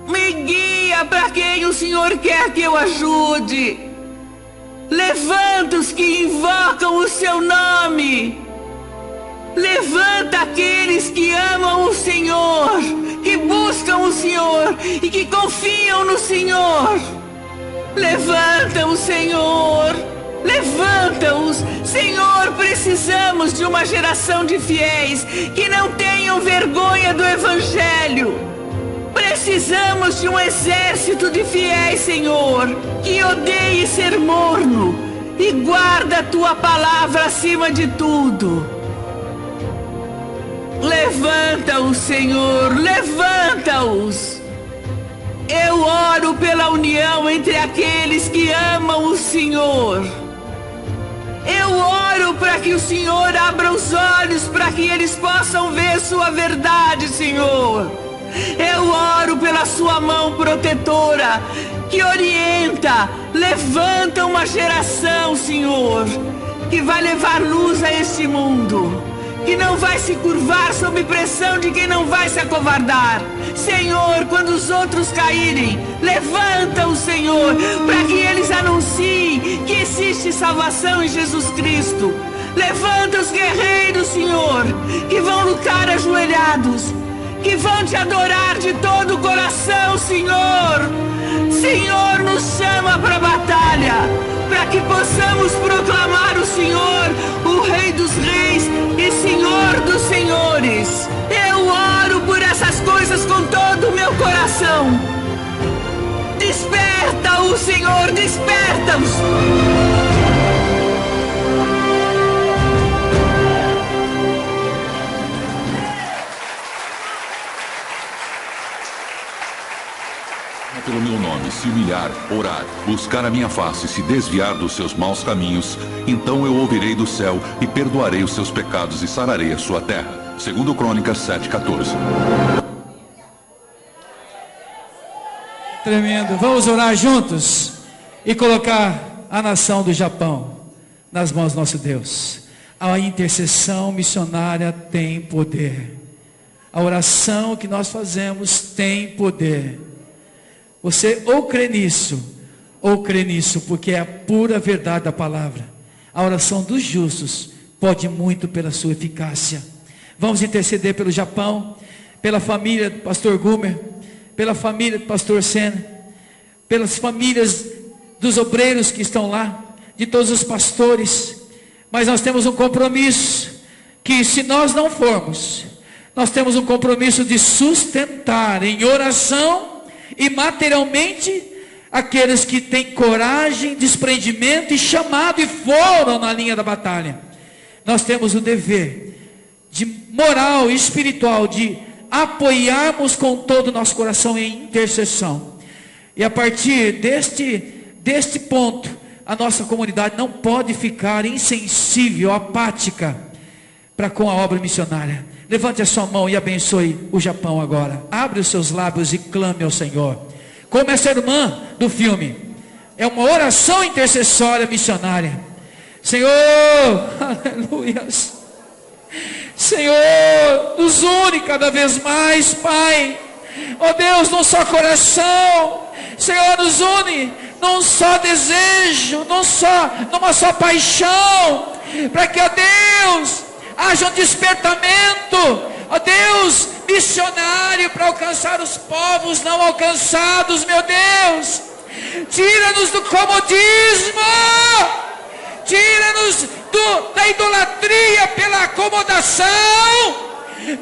Me guia para quem o Senhor quer que eu ajude. Levanta os que invocam o seu nome. Levanta aqueles que amam o Senhor, que buscam o Senhor e que confiam no Senhor. Levanta-os, Senhor. Levanta-os. Senhor, precisamos de uma geração de fiéis que não tenham vergonha do Evangelho. Precisamos de um exército de fiéis, Senhor, que odeie ser morno e guarda a Tua palavra acima de tudo. Levanta-os, Senhor, levanta-os. Eu oro pela união entre aqueles que amam o Senhor. Eu oro para que o Senhor abra os olhos para que eles possam ver Sua verdade, Senhor. Eu oro pela Sua mão protetora, que orienta, levanta uma geração, Senhor, que vai levar luz a este mundo, que não vai se curvar sob pressão de quem não vai se acovardar. Senhor, quando os outros caírem, levanta o Senhor, para que eles anunciem que existe salvação em Jesus Cristo. Levanta os guerreiros, Senhor, que vão lutar ajoelhados, que vão Te adorar de todo o coração, Senhor. Senhor, nos chama para a batalha, para que possamos proclamar o Senhor, o Rei dos Reis e Senhor dos Senhores. Eu oro por essas coisas com todo o meu coração. Desperta-os, Senhor, desperta-os. Pelo meu nome, se humilhar, orar, buscar a minha face e se desviar dos seus maus caminhos, então eu ouvirei do céu e perdoarei os seus pecados e sararei a sua terra. 2 Crônicas 7:14. Tremendo. Vamos orar juntos e colocar a nação do Japão nas mãos do nosso Deus. A intercessão missionária tem poder. A oração que nós fazemos tem poder. Você ou crê nisso, porque é a pura verdade da palavra. A oração dos justos pode muito pela sua eficácia. Vamos interceder pelo Japão, pela família do pastor Gumer, pela família do pastor Senna, pelas famílias dos obreiros que estão lá, de todos os pastores. Mas nós temos um compromisso, que se nós não formos, nós temos um compromisso de sustentar em oração e materialmente aqueles que têm coragem, desprendimento e chamado e foram na linha da batalha. Nós temos o dever de moral e espiritual de apoiarmos com todo o nosso coração em intercessão. E a partir deste ponto, a nossa comunidade não pode ficar insensível, apática para com a obra missionária. Levante a sua mão e abençoe o Japão agora. Abre os seus lábios e clame ao Senhor. Como essa irmã do filme. É uma oração intercessória missionária. Senhor, aleluias. Senhor, nos une cada vez mais, Pai. Ó Deus, num só coração. Senhor, nos une num só desejo, numa só paixão. Para que, ó Deus, haja um despertamento, ó Deus, missionário para alcançar os povos não alcançados, meu Deus. Tira-nos do comodismo, tira-nos da idolatria pela acomodação,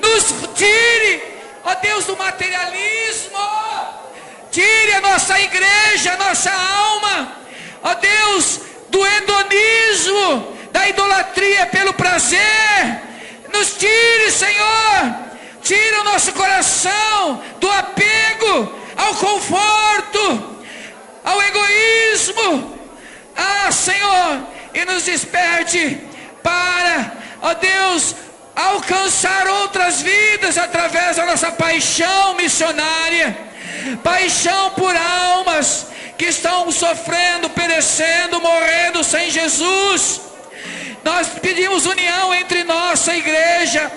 nos tire, ó Deus, do materialismo, tire a nossa igreja, a nossa alma, ó Deus, do hedonismo, da idolatria pelo prazer. Nos tire, Senhor, tira o nosso coração do apego ao conforto, ao egoísmo, Senhor, e nos desperte para, ó Deus, alcançar outras vidas através da nossa paixão missionária, paixão por almas que estão sofrendo, perecendo, morrendo sem Jesus. Nós pedimos união entre nossa igreja,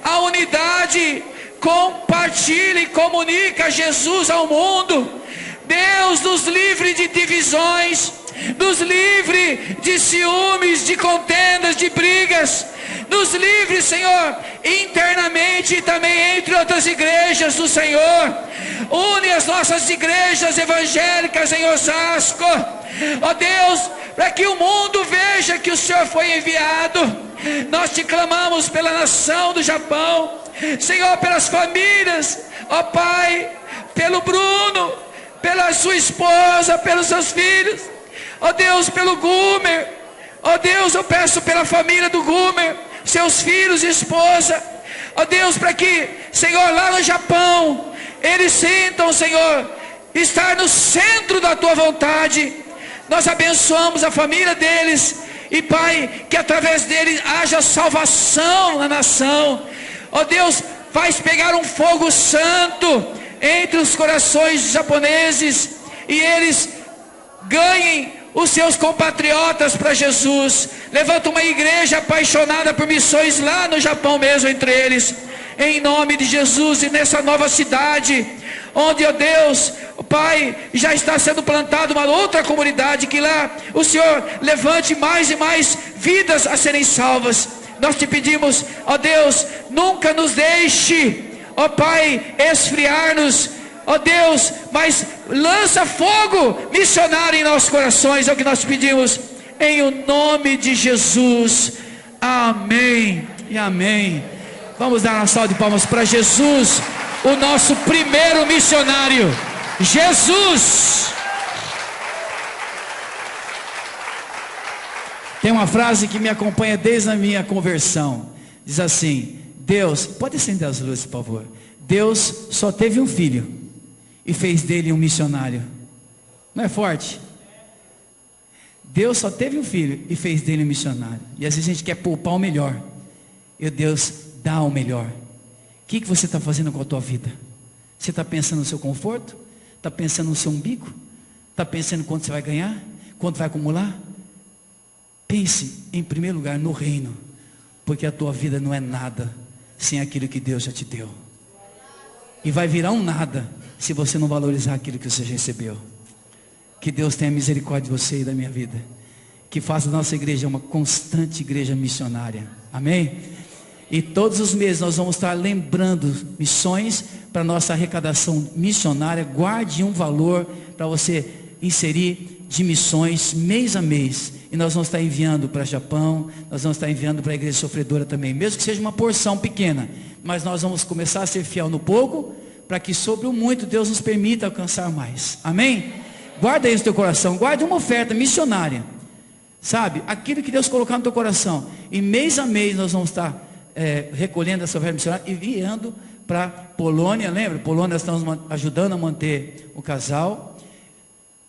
a unidade, compartilha e comunica Jesus ao mundo. Deus, nos livre de divisões, nos livre de ciúmes, de contendas, de brigas. Nos livre, Senhor, internamente e também entre outras igrejas do Senhor. Une as nossas igrejas evangélicas em Osasco, ó Deus, para que o mundo veja que o Senhor foi enviado. Nós te clamamos pela nação do Japão, Senhor, pelas famílias, ó Pai, pelo Bruno, pela sua esposa, pelos seus filhos, ó Deus, pelo Gumer, ó Deus, eu peço pela família do Gumer, seus filhos e esposa, ó Deus, para que, Senhor, lá no Japão, eles sintam, Senhor, estar no centro da tua vontade. Nós abençoamos a família deles, e Pai, que através deles haja salvação na nação. Ó Deus, faz pegar um fogo santo entre os corações japoneses, e eles ganhem os seus compatriotas para Jesus. Levanta uma igreja apaixonada por missões lá no Japão mesmo entre eles, em nome de Jesus. E nessa nova cidade, onde, ó Deus, o Pai, já está sendo plantada uma outra comunidade, que lá o Senhor levante mais e mais vidas a serem salvas. Nós te pedimos, ó Deus, nunca nos deixe, ó Pai, esfriar-nos, ó Deus, mas lança fogo missionário em nossos corações. É o que nós pedimos, em o nome de Jesus. Amém e amém. Vamos dar uma salva de palmas para Jesus, o nosso primeiro missionário. Jesus. Tem uma frase que me acompanha desde a minha conversão. Diz assim: Deus, pode acender as luzes, por favor. Deus só teve um filho e fez dele um missionário. Não é forte? Deus só teve um filho e fez dele um missionário. E às vezes a gente quer poupar o melhor, e Deus dá o melhor. O que você está fazendo com a tua vida? Você está pensando no seu conforto? Está pensando no seu umbigo? Está pensando quanto você vai ganhar? Quanto vai acumular? Pense em primeiro lugar no reino, porque a tua vida não é nada sem aquilo que Deus já te deu, e vai virar um nada se você não valorizar aquilo que você já recebeu. Que Deus tenha misericórdia de você e da minha vida, que faça da nossa igreja uma constante igreja missionária. Amém? E todos os meses nós vamos estar lembrando missões para nossa arrecadação missionária. Guarde um valor para você inserir de missões mês a mês. E nós vamos estar enviando para o Japão, nós vamos estar enviando para a igreja sofredora também, mesmo que seja uma porção pequena, mas nós vamos começar a ser fiel no pouco, para que sobre o muito Deus nos permita alcançar mais. Amém? Guarda isso no teu coração, guarde uma oferta missionária, sabe, aquilo que Deus colocar no teu coração, e mês a mês nós vamos estar recolhendo essa oferta missionária e enviando para Polônia. Lembra? Polônia, nós estamos ajudando a manter o casal,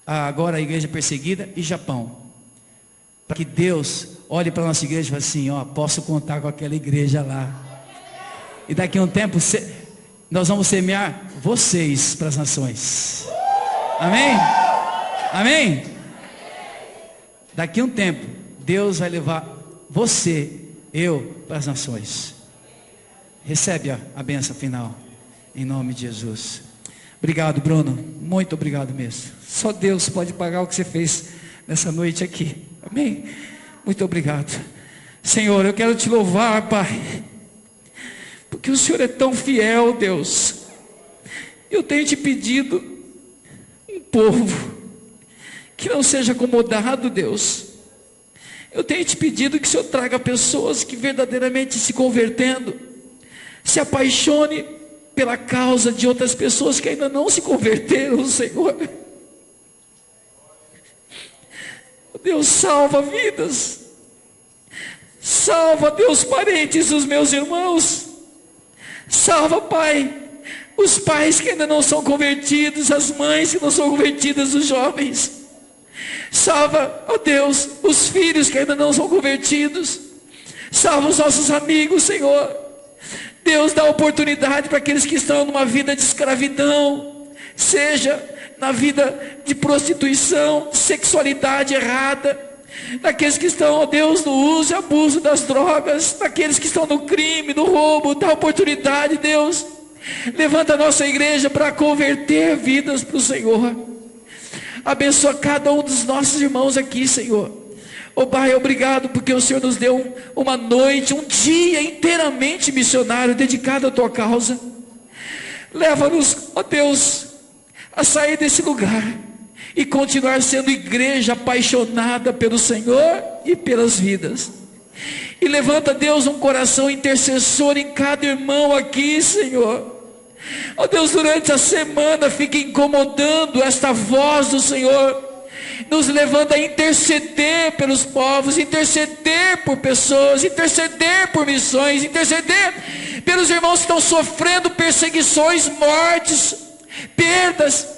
agora a igreja perseguida, e Japão, para que Deus olhe para a nossa igreja e fale assim: ó, posso contar com aquela igreja lá. E daqui a um tempo nós vamos semear vocês para as nações. Amém? Amém? Daqui a um tempo Deus vai levar você, eu, para as nações. Recebe a bênção final, em nome de Jesus. Obrigado, Bruno, muito obrigado mesmo. Só Deus pode pagar o que você fez nessa noite aqui. Amém? Muito obrigado. Senhor, eu quero te louvar, Pai, porque o Senhor é tão fiel, Deus. Eu tenho te pedido um povo que não seja acomodado, Deus. Eu tenho te pedido que o Senhor traga pessoas que verdadeiramente se convertendo, se apaixone pela causa de outras pessoas que ainda não se converteram, Senhor. Deus, salva vidas. Salva, Deus, parentes dos meus irmãos. Salva, Pai, os pais que ainda não são convertidos, as mães que não são convertidas, os jovens. Salva, ó Deus, os filhos que ainda não são convertidos. Salva os nossos amigos, Senhor. Deus, dá oportunidade para aqueles que estão numa vida de escravidão, seja na vida de prostituição, sexualidade errada, daqueles que estão, ó Deus, no uso e abuso das drogas, daqueles que estão no crime, no roubo. Dá oportunidade, Deus. Levanta a nossa igreja para converter vidas para o Senhor. Abençoa cada um dos nossos irmãos aqui, Senhor. Ó Pai, obrigado porque o Senhor nos deu uma noite, um dia inteiramente missionário, dedicado à Tua causa. Leva-nos, ó Deus, a sair desse lugar e continuar sendo igreja apaixonada pelo Senhor e pelas vidas. E levanta, Deus, um coração intercessor em cada irmão aqui, Senhor. Ó Deus, durante a semana fica incomodando esta voz do Senhor. Nos levanta a interceder pelos povos, interceder por pessoas, interceder por missões, interceder pelos irmãos que estão sofrendo perseguições, mortes, perdas.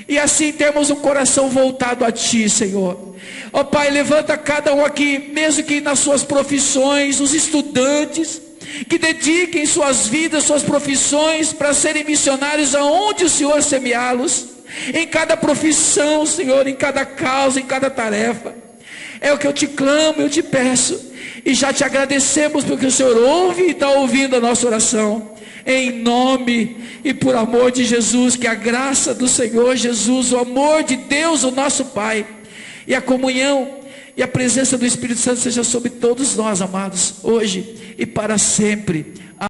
E assim temos um coração voltado a Ti, Senhor. Ó Pai, levanta cada um aqui, mesmo que nas suas profissões, os estudantes, que dediquem suas vidas, suas profissões, para serem missionários aonde o Senhor semeá-los. Em cada profissão, Senhor, em cada causa, em cada tarefa. É o que eu te clamo, eu te peço. E já te agradecemos porque o Senhor ouve e está ouvindo a nossa oração. Em nome e por amor de Jesus, que a graça do Senhor Jesus, o amor de Deus, o nosso Pai, e a comunhão e a presença do Espírito Santo seja sobre todos nós, amados, hoje e para sempre.